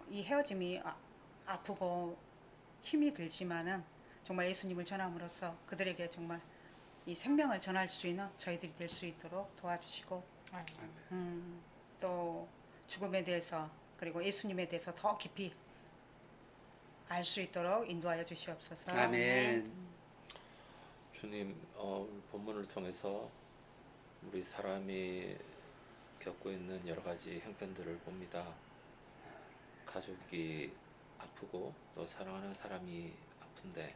이 헤어짐이 아프고 힘이 들지만은 정말 예수님을 전함으로써 그들에게 정말 이 생명을 전할 수 있는 저희들이 될 수 있도록 도와주시고 또 죽음에 대해서 그리고 예수님에 대해서 더 깊이 알 수 있도록 인도하여 주시옵소서. 아멘. 주님, 본문을 통해서 우리 사람이 겪고 있는 여러 가지 형편들을 봅니다. 가족이 아프고 또 사랑하는 사람이 아픈데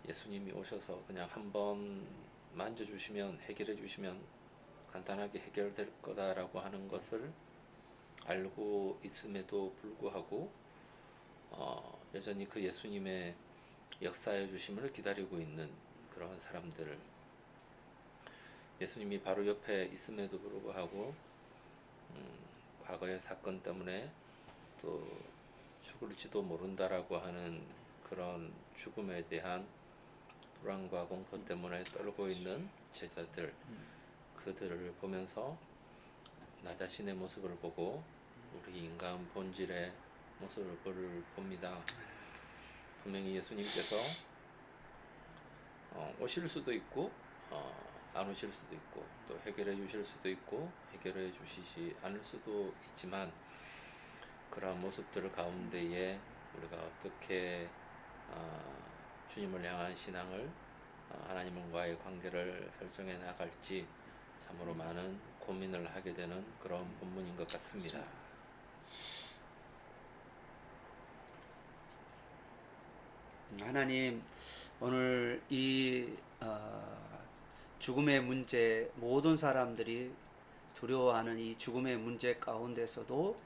예수님이 오셔서 그냥 한번 만져주시면 해결해 주시면 간단하게 해결될 거다라고 하는 것을 알고 있음에도 불구하고 여전히 그 예수님의 역사해 주심을 기다리고 있는 그런 사람들을 예수님이 바로 옆에 있음에도 불구하고 과거의 사건 때문에 또 죽을지도 모른다라고 하는 그런 죽음에 대한 불안과 공포 때문에 떨고 있는 제자들 그들을 보면서 나 자신의 모습을 보고 우리 인간 본질의 모습을 봅니다. 분명히 예수님께서 오실 수도 있고 안 오실 수도 있고 또 해결해 주실 수도 있고 해결해 주시지 않을 수도 있지만 그러한 모습들 가운데에 우리가 어떻게 주님을 향한 신앙을 하나님과의 관계를 설정해 나갈지 참으로 많은 고민을 하게 되는 그런 본문인 것 같습니다. 하나님 오늘 이 죽음의 문제 모든 사람들이 두려워하는 이 죽음의 문제 가운데서도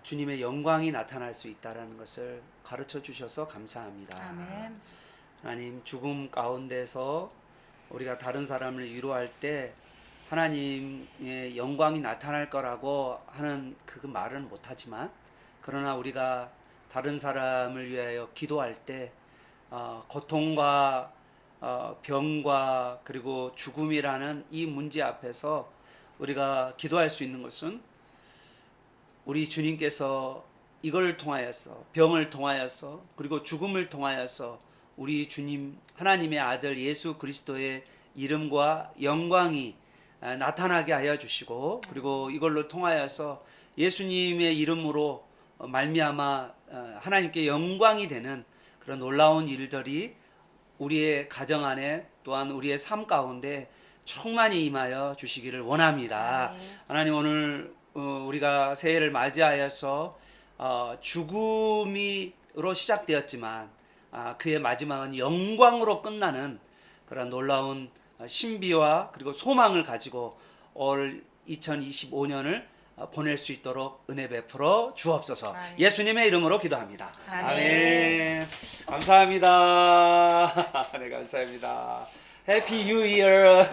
주님의 영광이 나타날 수 있다는 것을 가르쳐 주셔서 감사합니다. 아멘. 하나님 죽음 가운데서 우리가 다른 사람을 위로할 때 하나님의 영광이 나타날 거라고 하는 그 말은 못하지만 그러나 우리가 다른 사람을 위하여 기도할 때 고통과 병과 그리고 죽음이라는 이 문제 앞에서 우리가 기도할 수 있는 것은 우리 주님께서 이걸 통하여서 병을 통하여서 그리고 죽음을 통하여서 우리 주님 하나님의 아들 예수 그리스도의 이름과 영광이 나타나게 하여 주시고 그리고 이걸로 통하여서 예수님의 이름으로 말미암아 하나님께 영광이 되는 그런 놀라운 일들이 우리의 가정 안에 또한 우리의 삶 가운데 충만히 임하여 주시기를 원합니다. 하나님 오늘 우리가 새해를 맞이하여서 죽음으로 시작되었지만 그의 마지막은 영광으로 끝나는 그런 놀라운 신비와 그리고 소망을 가지고 올 2025년을 보낼 수 있도록 은혜 베풀어 주옵소서. 아멘. 예수님의 이름으로 기도합니다. 아멘. 아멘. 감사합니다. 네, 감사합니다. 해피 뉴 이어.